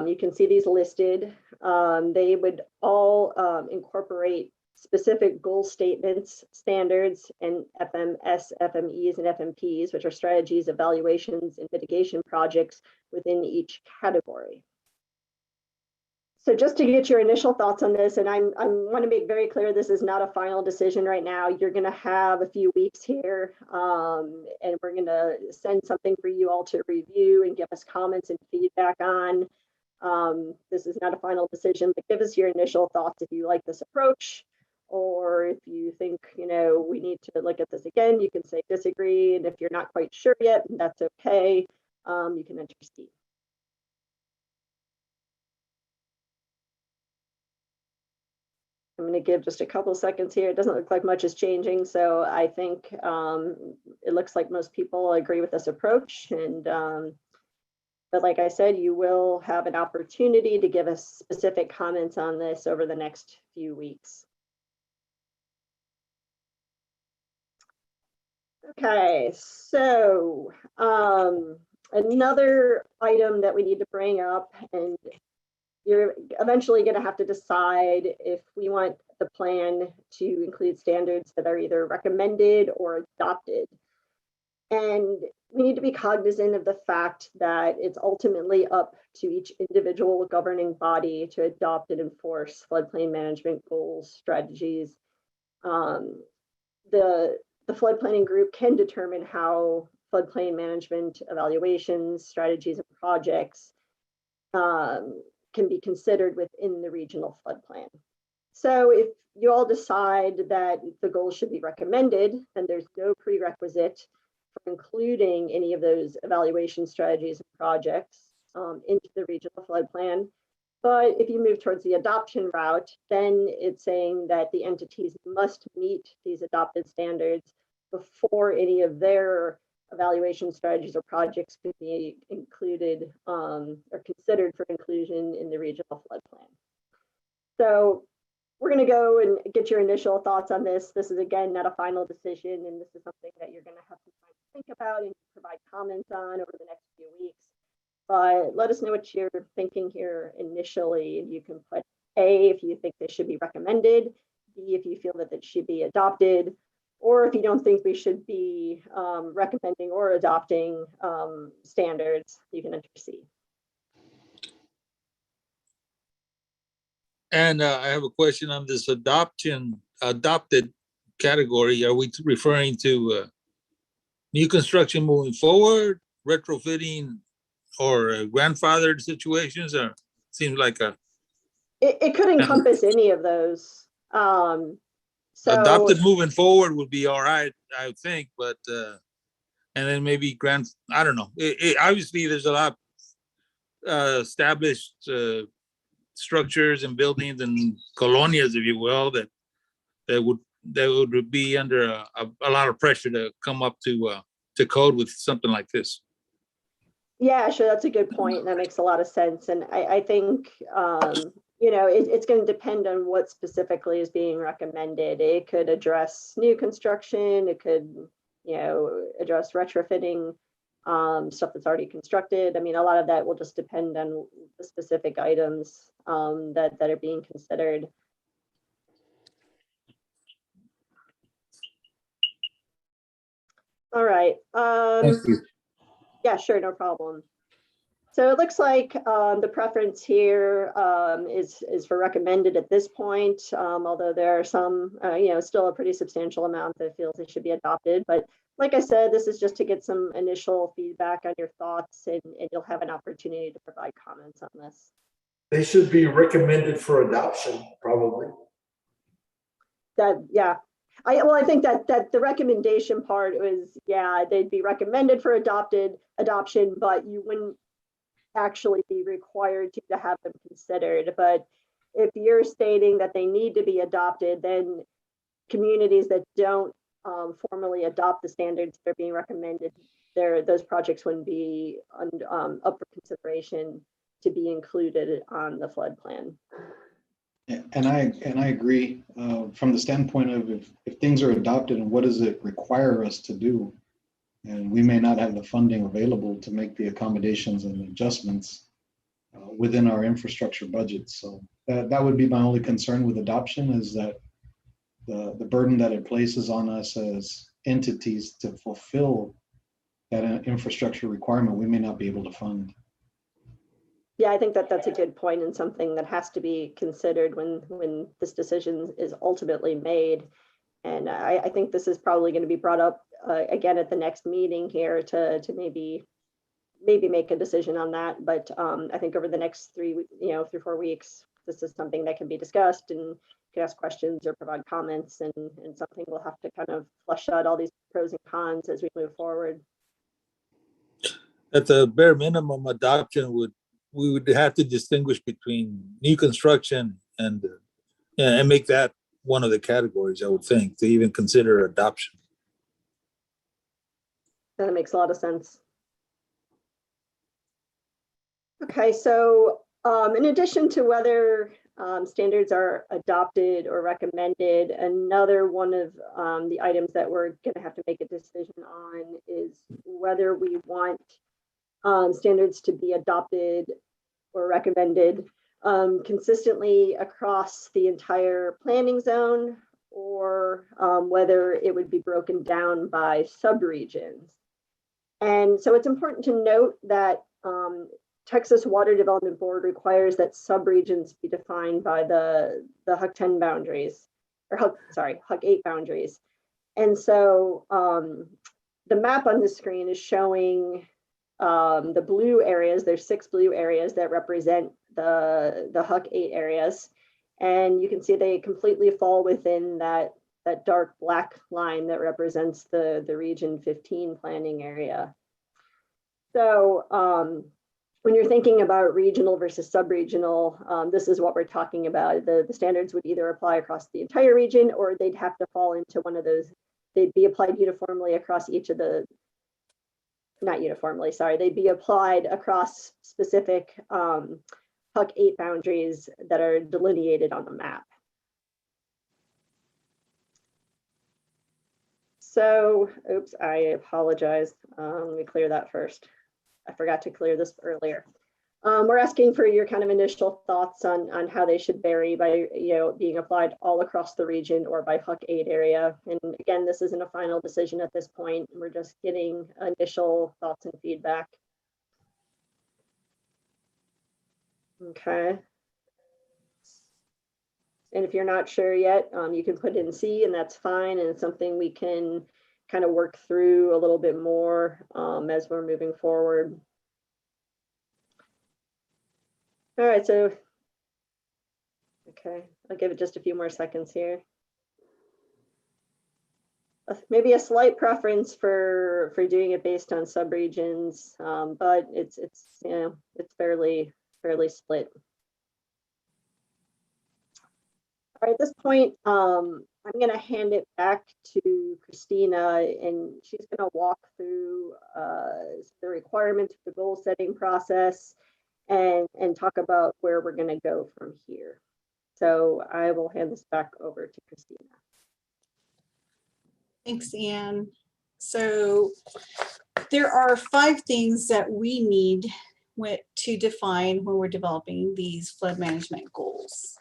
you can see these listed. They would all incorporate specific goal statements, standards, and FMS, FMEs, and FMPs, which are strategies, evaluations, and mitigation projects within each category. So just to get your initial thoughts on this, and I want to make very clear, this is not a final decision right now. You're going to have a few weeks here, and we're going to send something for you all to review and give us comments and feedback on. This is not a final decision, but give us your initial thoughts if you like this approach, or if you think, we need to look at this again, you can say disagree. And if you're not quite sure yet, that's okay. You can enter C. I'm going to give just a couple seconds here. It doesn't look like much is changing, so I think it looks like most people agree with this approach. And but like I said, you will have an opportunity to give us specific comments on this over the next few weeks. Okay, so another item that we need to bring up, and you're eventually going to have to decide if we want the plan to include standards that are either recommended or adopted. And we need to be cognizant of the fact that it's ultimately up to each individual governing body to adopt and enforce floodplain management goals, strategies. The flood planning group can determine how floodplain management evaluations, strategies, and projects can be considered within the regional flood plan. So if you all decide that the goals should be recommended, then there's no prerequisite for including any of those evaluation strategies and projects into the regional flood plan. But if you move towards the adoption route, then it's saying that the entities must meet these adopted standards before any of their evaluation strategies or projects could be included or considered for inclusion in the regional flood plan. So we're going to go and get your initial thoughts on this. This is, again, not a final decision, and this is something that you're going to have some time to think about and provide comments on over the next few weeks. But let us know what you're thinking here initially. You can put A if you think this should be recommended, B if you feel that it should be adopted, or if you don't think we should be recommending or adopting standards, you can enter C. And I have a question on this adopted category. Are we referring to new construction moving forward, retrofitting, or grandfathered situations? Or seems like it could encompass any of those. So adopted moving forward would be all right, I would think, but and then maybe I don't know. Obviously, there's a lot established structures and buildings and colonias, if you will, that would be under a lot of pressure to come up to code with something like this. Yeah, sure, that's a good point. That makes a lot of sense, and I think it's going to depend on what specifically is being recommended. It could address new construction. It could address retrofitting, stuff that's already constructed. I mean, a lot of that will just depend on the specific items that are being considered. All right. Thank you. Yeah, sure, no problem. So it looks like the preference here is for recommended at this point, although there are some, still a pretty substantial amount that feels they should be adopted. But like I said, this is just to get some initial feedback on your thoughts, and you'll have an opportunity to provide comments on this. They should be recommended for adoption, probably. Yeah. I think that the recommendation part was, yeah, they'd be recommended for adoption, but you wouldn't actually be required to have them considered. But if you're stating that they need to be adopted, then communities that don't formally adopt the standards that are being recommended, those projects wouldn't be up for consideration to be included on the flood plan. And I agree from the standpoint of if things are adopted and what does it require us to do? And we may not have the funding available to make the accommodations and adjustments within our infrastructure budget. So that would be my only concern with adoption, is that the burden that it places on us as entities to fulfill that infrastructure requirement, we may not be able to fund. Yeah, I think that's a good point, and something that has to be considered when this decision is ultimately made. And I think this is probably going to be brought up again at the next meeting here to maybe make a decision on that. But I think over the next 3 or 4 weeks, this is something that can be discussed, and you can ask questions or provide comments, and something we'll have to kind of flush out all these pros and cons as we move forward. At the bare minimum, adoption we would have to distinguish between new construction and make that one of the categories, I would think, to even consider adoption. That makes a lot of sense. Okay, so in addition to whether standards are adopted or recommended, another one of the items that we're going to have to make a decision on is whether we want standards to be adopted or recommended consistently across the entire planning zone, or whether it would be broken down by subregions. And so it's important to note that Texas Water Development Board requires that subregions be defined by the HUC 10 boundaries, or HUC 8 boundaries. And so the map on the screen is showing the blue areas. There's 6 blue areas that represent the HUC 8 areas. And you can see they completely fall within that dark black line that represents the Region 15 planning area. So when you're thinking about regional versus sub-regional, this is what we're talking about. The standards would either apply across the entire region, or they'd have to fall into one of those. They'd be applied uniformly across each of the, not uniformly, sorry, they'd be applied across specific HUC 8 boundaries that are delineated on the map. So, oops, I apologize. Let me clear that first. I forgot to clear this earlier. We're asking for your kind of initial thoughts on how they should vary by being applied all across the region or by HUC 8 area. And again, this isn't a final decision at this point. We're just getting initial thoughts and feedback. Okay. And if you're not sure yet, you can put in C, and that's fine. And it's something we can kind of work through a little bit more as we're moving forward. All right, so, okay, I'll give it just a few more seconds here. Maybe a slight preference for doing it based on subregions, but it's fairly split. All right, at this point, I'm going to hand it back to Christina, and she's going to walk through the requirements for the goal setting process and talk about where we're going to go from here. So I will hand this back over to Christina. Thanks, Anne. So there are 5 things that we need to define when we're developing these flood management goals.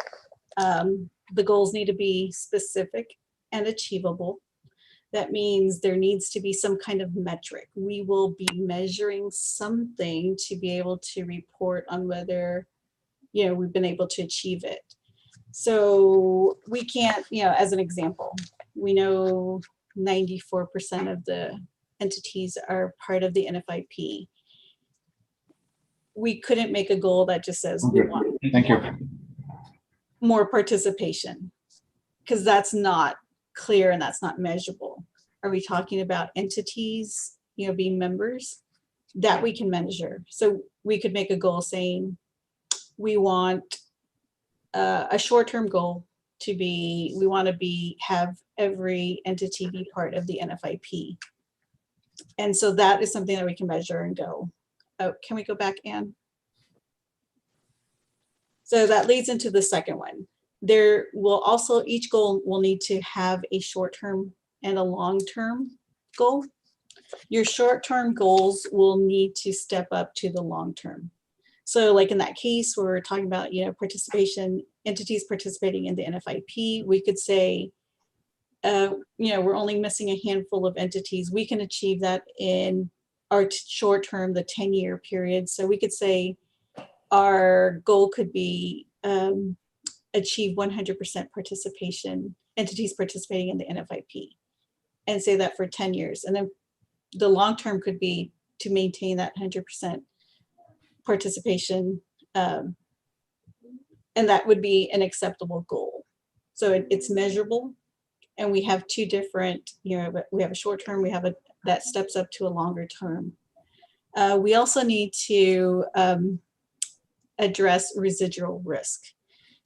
The goals need to be specific and achievable. That means there needs to be some kind of metric. We will be measuring something to be able to report on whether, we've been able to achieve it. So we can't, as an example, we know 94% of the entities are part of the NFIP. We couldn't make a goal that just says we want more participation, because that's not clear and that's not measurable. Are we talking about entities, being members? That we can measure. So we could make a goal saying we want a short-term goal to be, we want to have every entity be part of the NFIP. And so that is something that we can measure and go, oh, can we go back, Anne? So that leads into the second one. There will also, each goal will need to have a short-term and a long-term goal. Your short-term goals will need to step up to the long-term. So like in that case, where we're talking about, participation, entities participating in the NFIP, we could say, we're only missing a handful of entities. We can achieve that in our short-term, the 10-year period. So we could say our goal could be achieve 100% participation, entities participating in the NFIP, and say that for 10 years. And then the long-term could be to maintain that 100% participation, and that would be an acceptable goal. So it's measurable, and we have 2 different, we have a short term, we have that steps up to a longer term. We also need to address residual risk.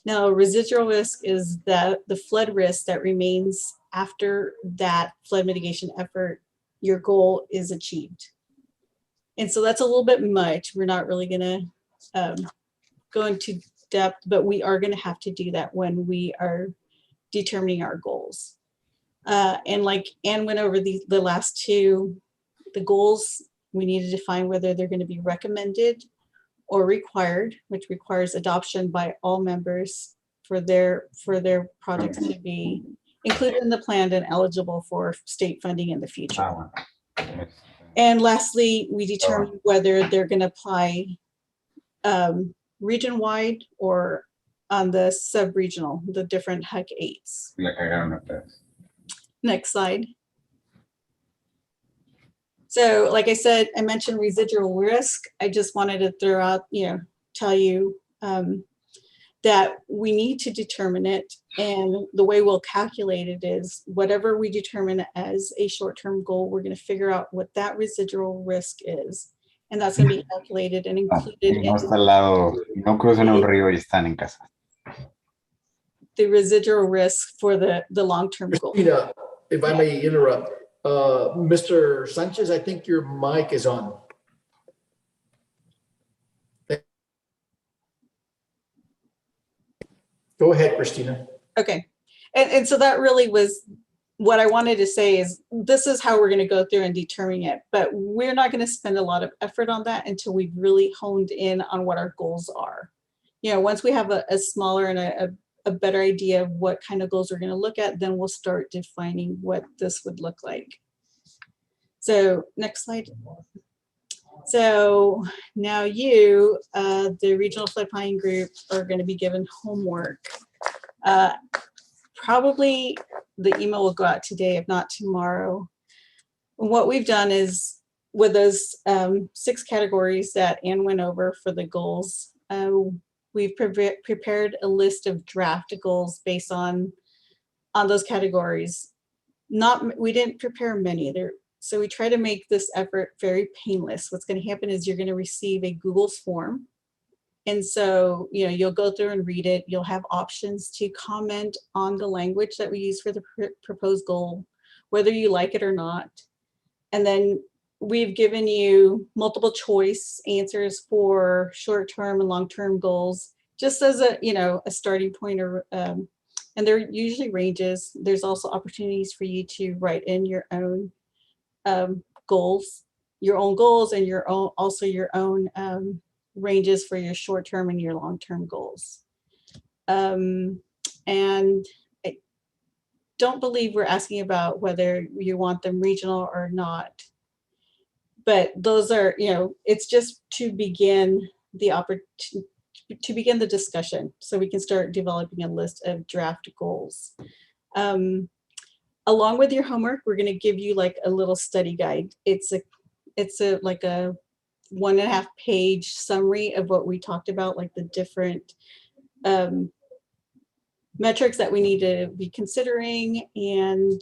Now, residual risk is the flood risk that remains after that flood mitigation effort, your goal is achieved. And so that's a little bit much. We're not really going to go into depth, but we are going to have to do that when we are determining our goals. And like Anne went over the last 2, the goals, we need to define whether they're going to be recommended or required, which requires adoption by all members for their projects to be included in the plan and eligible for state funding in the future. And lastly, we determine whether they're going to apply region-wide or on the sub-regional, the different HUC 8s. Next slide. So like I said, I mentioned residual risk. I just wanted to throw out, tell you that we need to determine it. And the way we'll calculate it is whatever we determine as a short-term goal, we're going to figure out what that residual risk is. And that's going to be calculated and included in the residual risk for the long-term goal. Christina, if I may interrupt, Mr. Sanchez, I think your mic is on. Go ahead, Christina. Okay. And so that really was what I wanted to say is this is how we're going to go through and determine it, but we're not going to spend a lot of effort on that until we've really honed in on what our goals are. Once we have a smaller and a better idea of what kind of goals we're going to look at, then we'll start defining what this would look like. So next slide. So now you, the Regional Floodplain Group, are going to be given homework. Probably the email will go out today, if not tomorrow. What we've done is with those 6 categories that Anne went over for the goals, we've prepared a list of draft goals based on those categories. We didn't prepare many there. So we try to make this effort very painless. What's going to happen is you're going to receive a Google form. And so, you'll go through and read it. You'll have options to comment on the language that we use for the proposed goal, whether you like it or not. And then we've given you multiple choice answers for short-term and long-term goals, just as a starting point, or and there usually ranges. There's also opportunities for you to write in your own goals, your own goals, and your own also your own ranges for your short-term and your long-term goals. And I don't believe we're asking about whether you want them regional or not. But those are, it's just to begin the the discussion so we can start developing a list of draft goals. Along with your homework, we're going to give you like a little study guide. It's like a 1.5 page summary of what we talked about, like the different metrics that we need to be considering, and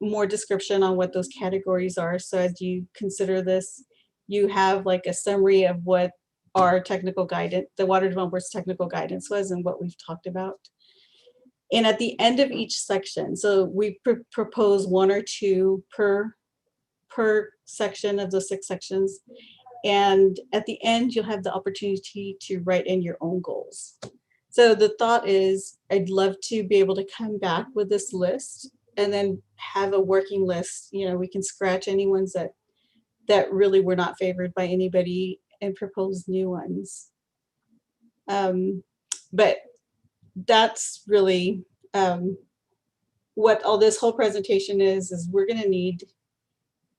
more description on what those categories are. So as you consider this, you have like a summary of what our technical guidance, the Water Developers technical guidance was, and what we've talked about. And at the end of each section, so we propose 1 or 2 per section of the 6 sections. And at the end, you'll have the opportunity to write in your own goals. So the thought is, I'd love to be able to come back with this list and then have a working list. We can scratch any ones that really were not favored by anybody and propose new ones. But that's really what all this whole presentation is we're going to need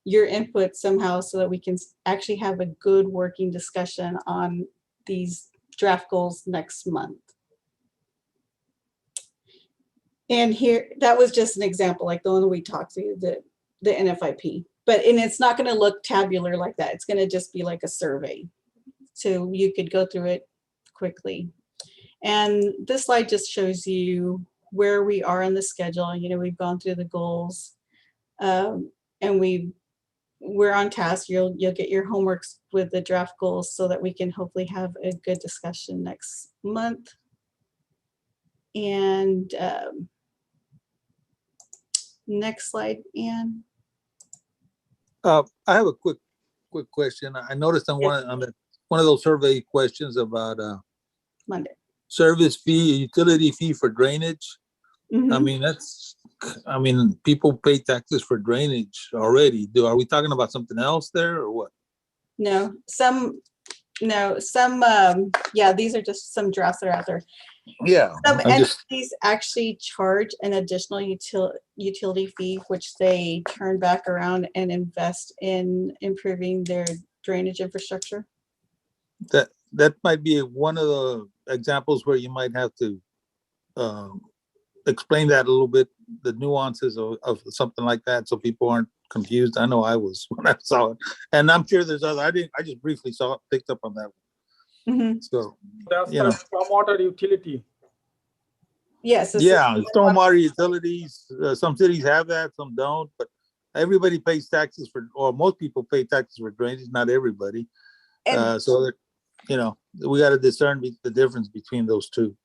your input somehow so that we can actually have a good working discussion on these draft goals next month. And here, that was just an example, like the one we talked to, the NFIP. And it's not going to look tabular like that. It's going to just be like a survey. So you could go through it quickly. And this slide just shows you where we are on the schedule. We've gone through the goals, and we're on task. You'll get your homeworks with the draft goals so that we can hopefully have a good discussion next month. And next slide, Anne. I have a quick question. I noticed on one of those survey questions about Monday service fee, utility fee for drainage. I mean, people pay taxes for drainage already. Are we talking about something else there or what? No, some, yeah, these are just some drafts that are out there. Yeah. Some entities actually charge an additional utility fee, which they turn back around and invest in improving their drainage infrastructure. That might be one of the examples where you might have to explain that a little bit, the nuances of something like that, so people aren't confused. I know I was when I saw it, and I'm sure there's other. I just briefly picked up on that one. Mm-hmm. So that's the stormwater utility. Yes. Yeah, stormwater utilities. Some cities have that, some don't. But everybody pays taxes for, or most people pay taxes for drainage. Not everybody. So that, we got to discern the difference between those two.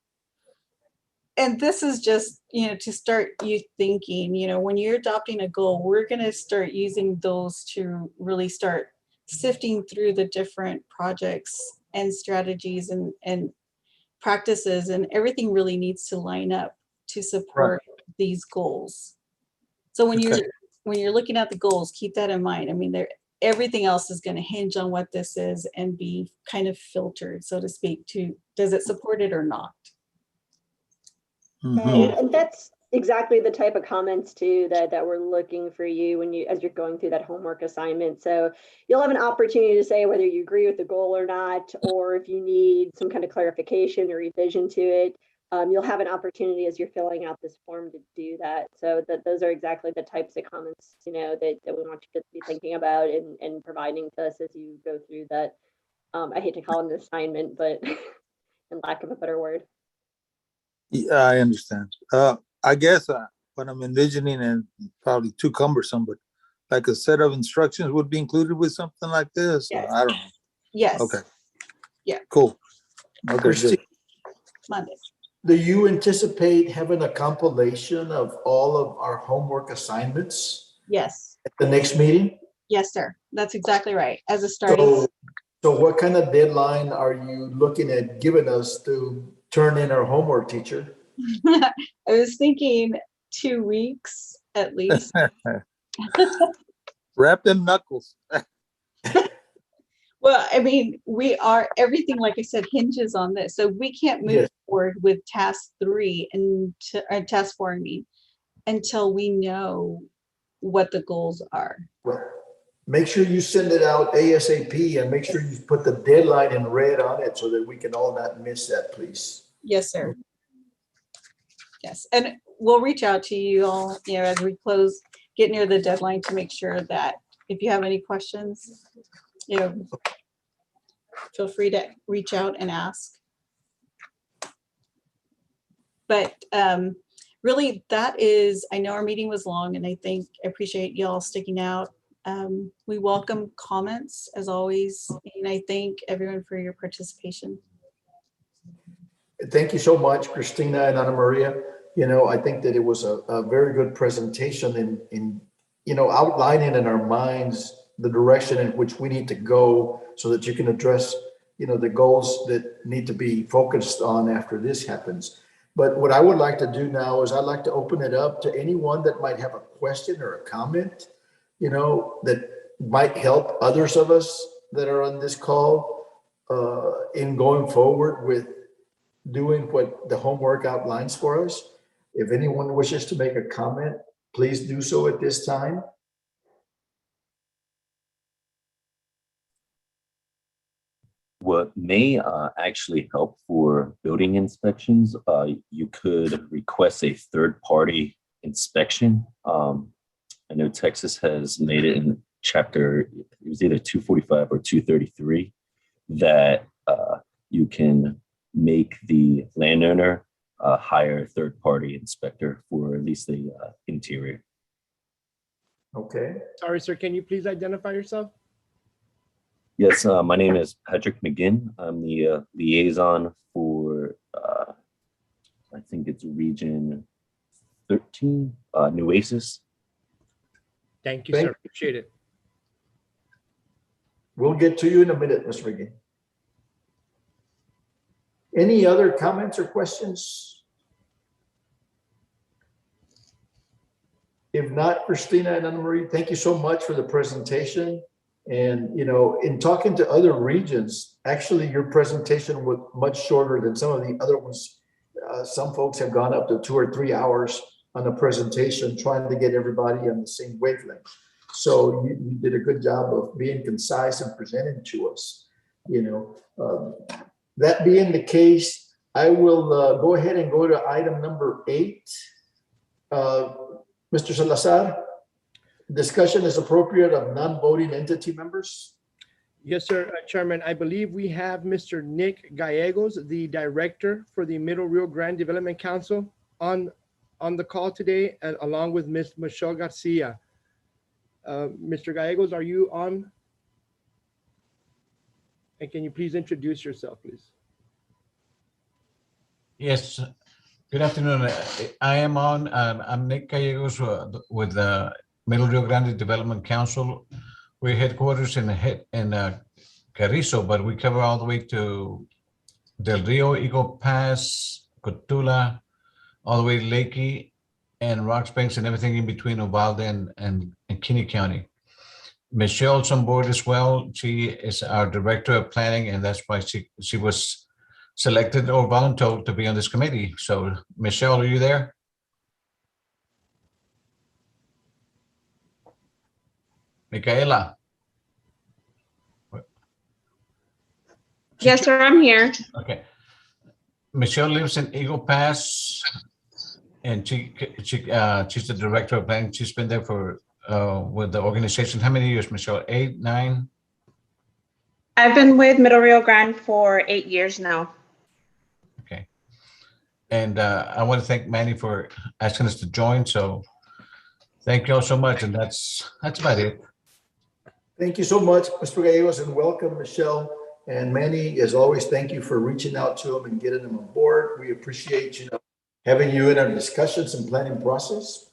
And this is just, to start you thinking, when you're adopting a goal, we're going to start using those to really start sifting through the different projects and strategies and practices, and everything really needs to line up to support these goals. So when you're looking at the goals, keep that in mind. I mean, everything else is going to hinge on what this is and be kind of filtered, so to speak, to does it support it or not. Mm-hmm. And that's exactly the type of comments too that we're looking for you as you're going through that homework assignment. So you'll have an opportunity to say whether you agree with the goal or not, or if you need some kind of clarification or revision to it. You'll have an opportunity as you're filling out this form to do that. So those are exactly the types of comments that we want you to be thinking about and providing to us as you go through that. I hate to call it an assignment, but in lack of a better word. Yeah, I understand. I guess what I'm envisioning, and probably too cumbersome, but like a set of instructions would be included with something like this. Yes. I don't know. Yes. Okay. Yeah. Cool. Okay. Christine, Monday. do you anticipate having a compilation of all of our homework assignments? Yes. At the next meeting? Yes, sir. That's exactly right. As a starting. So what kind of deadline are you looking at giving us to turn in our homework, teacher? I was thinking 2 weeks at least. Wrap them knuckles. Well, I mean, everything, like I said, hinges on this. So we can't move Yes. forward with task 3 and task 4, I mean, until we know what the goals are. Well, make sure you send it out ASAP and make sure you put the deadline in red on it so that we can all not miss that, please. Yes, sir. Yes, and we'll reach out to you all, as we get near the deadline to make sure that if you have any questions, feel free to reach out and ask. But really, I know our meeting was long, and I appreciate y'all sticking out. We welcome comments as always, and I thank everyone for your participation. Thank you so much, Christina and Ana Maria. I think that it was a very good presentation in outlining in our minds the direction in which we need to go so that you can address, the goals that need to be focused on after this happens. But what I would like to do now is I'd like to open it up to anyone that might have a question or a comment, that might help others of us that are on this call in going forward with doing what the homework outlines for us. If anyone wishes to make a comment, please do so at this time. What may actually help for building inspections, you could request a third-party inspection. I know Texas has made it in chapter, it was either 245 or 233, that you can make the landowner hire a third-party inspector for at least the interior. Okay. Sorry, sir, can you please identify yourself? Yes, my name is Patrick McGinn. I'm the liaison for, I think it's Region 13, Nueces. Thank you, sir. Appreciate it. We'll get to you in a minute, Mr. McGinn. Any other comments or questions? If not, Christina and Ana Maria, thank you so much for the presentation. And, in talking to other regions, actually your presentation was much shorter than some of the other ones. Some folks have gone up to 2 or 3 hours on a presentation trying to get everybody on the same wavelength. So you did a good job of being concise and presenting to us. That being the case, I will go ahead and go to item number 8. Mr. Salazar, discussion is appropriate of non-voting entity members. Yes, sir, Chairman. I believe we have Mr. Nick Gallegos, the director for the Middle Rio Grande Development Council, on the call today, and along with Ms. Michelle Garcia. Mr. Gallegos, are you on? And can you please introduce yourself, please? Yes. Good afternoon. I am on. I'm Nick Gallegos with the Middle Rio Grande Development Council. We're headquarters in Carrizo, but we cover all the way to Del Rio, Eagle Pass, Cotula, all the way to Leakey and Rock Springs and everything in between Uvalde and Kinney County. Michelle's on board as well. She is our director of planning, and that's why she was selected or volunteered to be on this committee. So Michelle, are you there? Michaela? Yes, sir, I'm here. Okay. Michelle lives in Eagle Pass, and she's the director of planning. She's been there for with the organization. How many years, Michelle? 8, 9? I've been with Middle Rio Grande for 8 years now. Okay. And I want to thank Manny for asking us to join. So thank you all so much. And that's about it. Thank you so much, Mr. Gallegos, and welcome, Michelle. And Manny, as always, thank you for reaching out to them and getting them on board. We appreciate, having you in our discussions and planning process,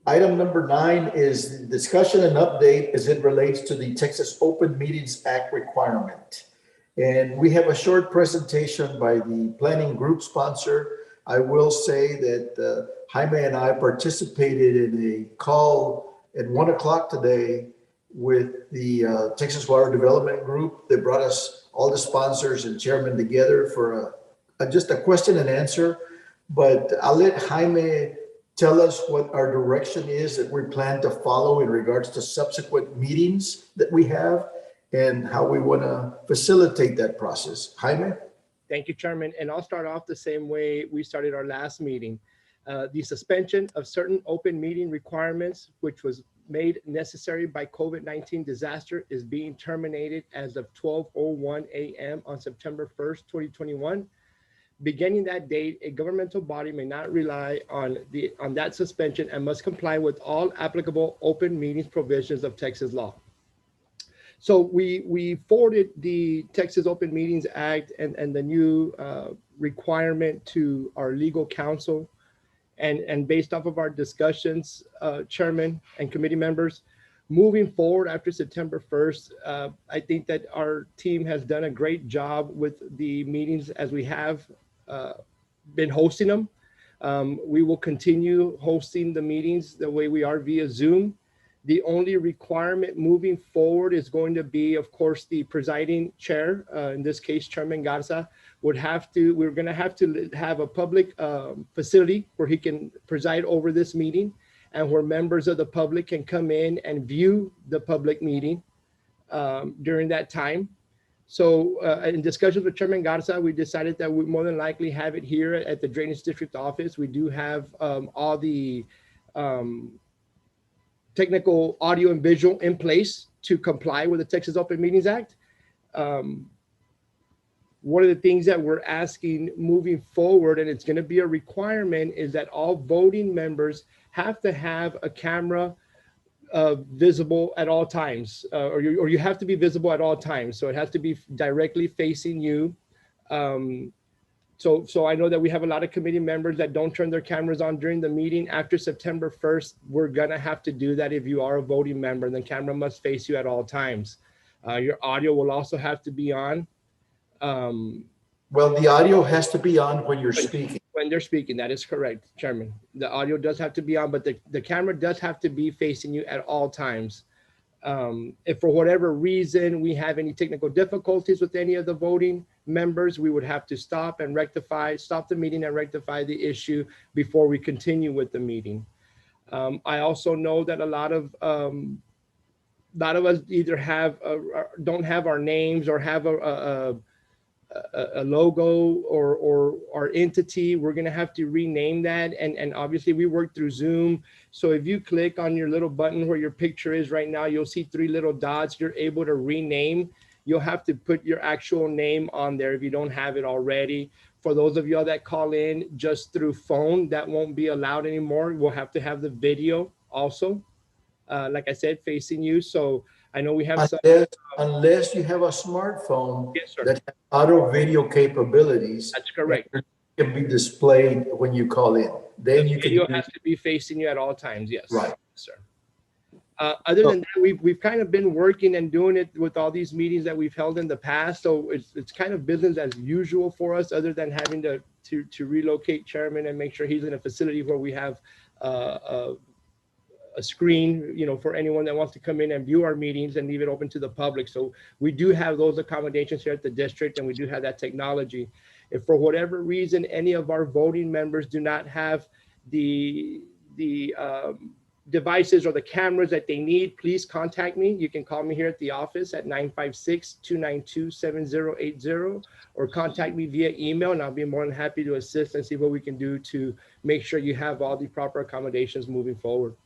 Item number 9 is discussion and update as it relates to the Texas Open Meetings Act requirement. And we have a short presentation by the planning group sponsor, I will say that Jaime and I participated in a call at 1 o'clock today with the Texas Water Development Group. They brought us all the sponsors and chairmen together for just a question and answer. But I'll let Jaime tell us what our direction is that we plan to follow in regards to subsequent meetings that we have and how we want to facilitate that process. Jaime? Thank you, Chairman. And I'll start off the same way we started our last meeting. The suspension of certain open meeting requirements, which was made necessary by COVID-19 disaster, is being terminated as of 12:01 a.m. on September 1st, 2021. Beginning that date, a governmental body may not rely on that suspension and must comply with all applicable open meetings provisions of Texas law. So we forwarded the Texas Open Meetings Act and the new requirement to our legal counsel. And based off of our discussions, Chairman and committee members, moving forward after September 1st, I think that our team has done a great job with the meetings as we have been hosting them. We will continue hosting the meetings the way we are via Zoom. The only requirement moving forward is going to be, of course, the presiding chair, in this case, Chairman Garza, we're going to have a public facility where he can preside over this meeting and where members of the public can come in and view the public meeting during that time. So in discussions with Chairman Garza, we decided that we more than likely have it here at the Drainage District office. We do have all the technical audio and visual in place to comply with the Texas Open Meetings Act. One of the things that we're asking moving forward, and it's going to be a requirement, is that all voting members have to have a camera visible at all times, or you have to be visible at all times. So it has to be directly facing you. So I know that we have a lot of committee members that don't turn their cameras on during the meeting. After September 1st, we're gonna have to do that. If you are a voting member, the camera must face you at all times. Your audio will also have to be on. Well, the audio has to be on when you're speaking. When they're speaking, that is correct, Chairman. The audio does have to be on, but the camera does have to be facing you at all times. If for whatever reason we have any technical difficulties with any of the voting members, we would have to stop the meeting and rectify the issue before we continue with the meeting. I also know that a lot of us either don't have our names or have a logo or our entity. We're going to have to rename that. And obviously we work through Zoom. So if you click on your little button where your picture is right now, you'll see 3 little dots. You're able to rename. You'll have to put your actual name on there if you don't have it already. For those of y'all that call in just through phone, that won't be allowed anymore. We'll have to have the video also, like I said, facing you. So I know we have unless you have a smartphone, yes, sir, that has audio video capabilities. That's correct. It can be displayed when you call in. Then you can. Video has to be facing you at all times. Yes. Right, sir. Other than that, we've kind of been working and doing it with all these meetings that we've held in the past. So it's kind of business as usual for us, other than having to relocate chairman and make sure he's in a facility where we have a screen, for anyone that wants to come in and view our meetings and leave it open to the public. So we do have those accommodations here at the district, and we do have that technology. If for whatever reason any of our voting members do not have the devices or the cameras that they need, please contact me. You can call me here at the office at 956-292-7080, or contact me via email, and I'll be more than happy to assist and see what we can do to make sure you have all the proper accommodations moving forward.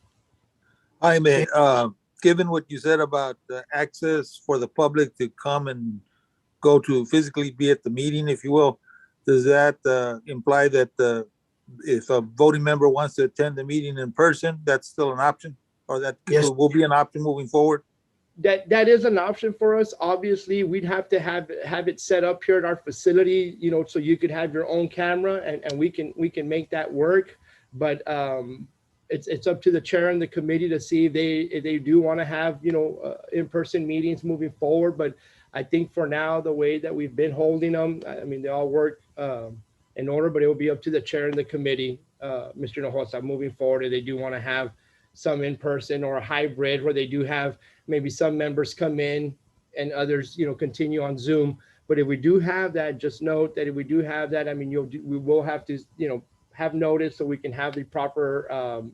Jaime, given what you said about the access for the public to come and go to physically be at the meeting, if you will, does that imply that if a voting member wants to attend the meeting in person, that's still an option, or that will be an option moving forward? That is an option for us. Obviously, we'd have to have it set up here at our facility, so you could have your own camera, and we can make that work. But it's up to the chair and the committee to see if they do want to have in-person meetings moving forward. But I think for now, the way that we've been holding them, I mean, they all work in order, but it will be up to the chair and the committee, Mr. Hinojosa, moving forward. If they do want to have some in person or a hybrid where they do have maybe some members come in and others, continue on Zoom. But if we do have that, just note that if we do have that, I mean, we will have to, have notice so we can have the proper,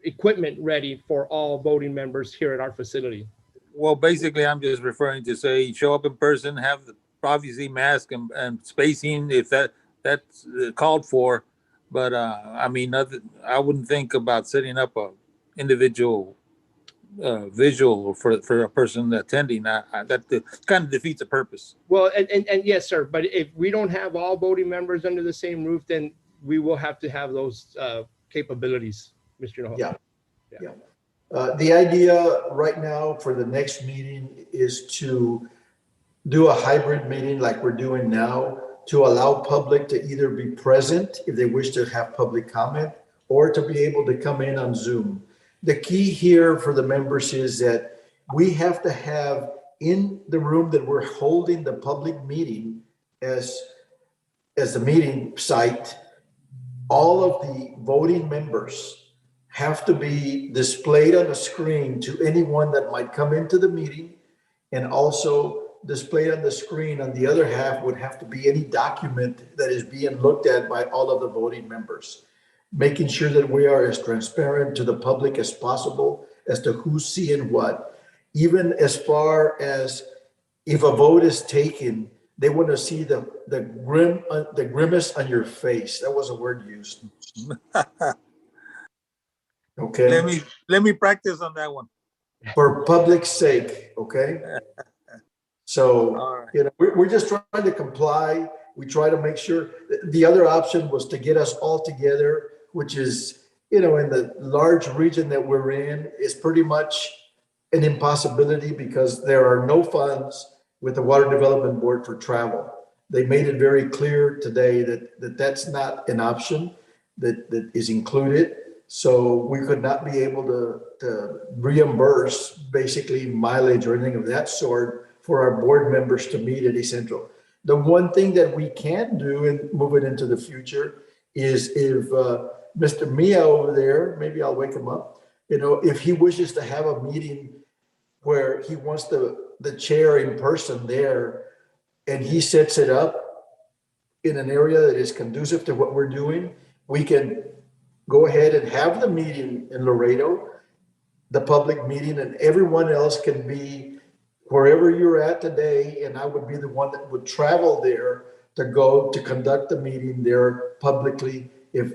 equipment ready for all voting members here at our facility. Well, basically, I'm just referring to say, show up in person, have the obviously mask and spacing if that's called for. But I mean, I wouldn't think about setting up a individual visual for a person attending. That kind of defeats the purpose. Well, and yes, sir. But if we don't have all voting members under the same roof, then we will have to have those capabilities, Mr. Hinojosa. Yeah. The idea right now for the next meeting is to do a hybrid meeting like we're doing now, to allow public to either be present if they wish to have public comment or to be able to come in on Zoom. The key here for the members is that we have to have in the room that we're holding the public meeting as the meeting site, all of the voting members have to be displayed on the screen to anyone that might come into the meeting, and also displayed on the screen on the other half would have to be any document that is being looked at by all of the voting members, making sure that we are as transparent to the public as possible as to who's seeing what. Even as far as if a vote is taken, they want to see the grimace on your face. That was a word used. Okay. Let me practice on that one. For public's sake, okay? So, we're just trying to comply. We try to make sure. The other option was to get us all together, which is, in the large region that we're in, is pretty much an impossibility because there are no funds with the Water Development Board for travel. They made it very clear today that that's not an option that is included. So we could not be able to reimburse basically mileage or anything of that sort for our board members to meet at East Central. The one thing that we can do and move it into the future is if Mr. Mia over there, maybe I'll wake him up, if he wishes to have a meeting where he wants the chair in person there and he sets it up in an area that is conducive to what we're doing, we can go ahead and have the meeting in Laredo, the public meeting, and everyone else can be wherever you're at today. And I would be the one that would travel there to go to conduct the meeting there publicly if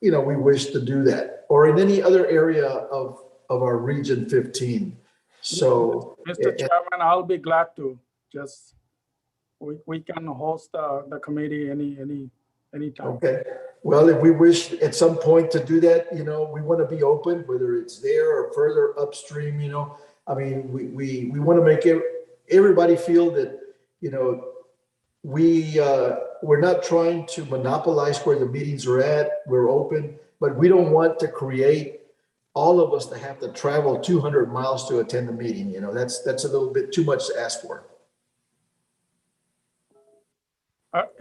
we wish to do that, or in any other area of our region 15. So, Mr. Chairman, I'll be glad to just we can host the committee anytime. Okay. Well, if we wish at some point to do that, we want to be open, whether it's there or further upstream, I mean, we want to make everybody feel that, we're not trying to monopolize where the meetings are at. We're open, but we don't want to create all of us to have to travel 200 miles to attend the meeting. That's a little bit too much to ask for.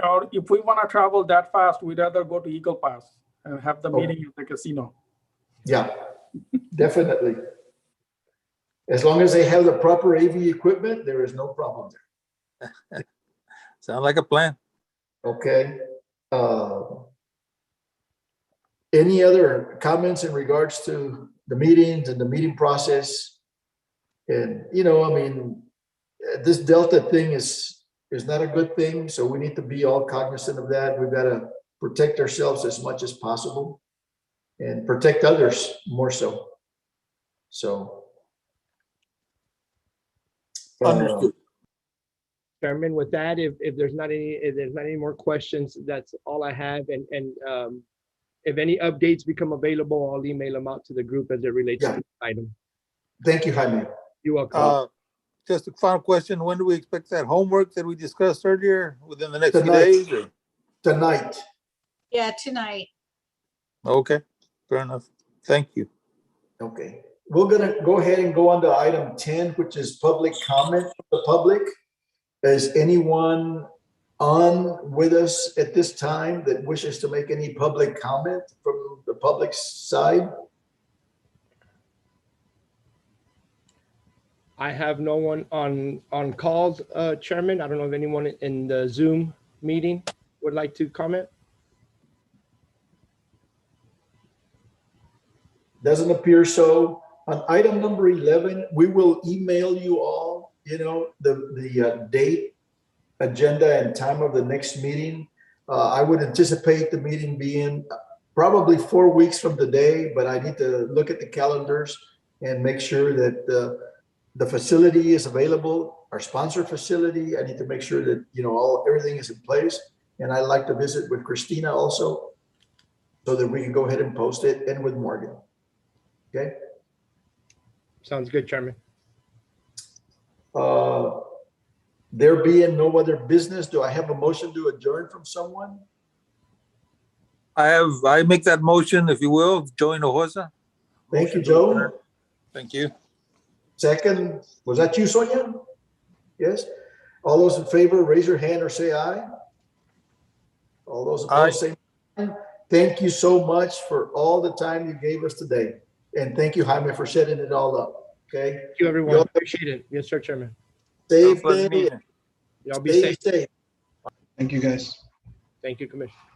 Or if we want to travel that fast, we'd rather go to Eagle Pass and have the meeting at the casino. Yeah, definitely. As long as they have the proper AV equipment, there is no problem there. Sound like a plan. Okay. Any other comments in regards to the meetings and the meeting process? And, I mean, this Delta thing is not a good thing. So we need to be all cognizant of that. We've got to protect ourselves as much as possible and protect others more so. So. Understood. Chairman, with that, if there's not any more questions, that's all I have. And if any updates become available, I'll email them out to the group as it relates to the item. Thank you, Jaime. You're welcome. Just a final question. When do we expect that homework that we discussed earlier? Within the next few Tonight. days? Or? Tonight. Yeah, tonight. Okay, fair enough. Thank you. Okay. We're going to go ahead and go on to item 10, which is public comment from the public. Is anyone on with us at this time that wishes to make any public comment from the public side? I have no one on calls, Chairman. I don't know if anyone in the Zoom meeting would like to comment. Doesn't appear so. On item number 11, we will email you all, the date, agenda, and time of the next meeting. I would anticipate the meeting being probably 4 weeks from today, but I need to look at the calendars and make sure that the facility is available, our sponsor facility. I need to make sure that, everything is in place. And I'd like to visit with Christina also so that we can go ahead and post it, and with Morgan. Okay. Sounds good, Chairman. There being no other business, do I have a motion to adjourn from someone? I make that motion, if you will, Joe Hinojosa. Thank you, Joe. Thank you. Second, was that you, Sonia? Yes. All those in favor, raise your hand or say aye. All those opposed, say aye. Thank you so much for all the time you gave us today. And thank you, Jaime, for setting it all up. Okay. Thank you, everyone. Appreciate it. Yes, sir, Chairman. Safe day. Y'all be safe. Stay safe. Thank you, guys. Thank you, Commissioner.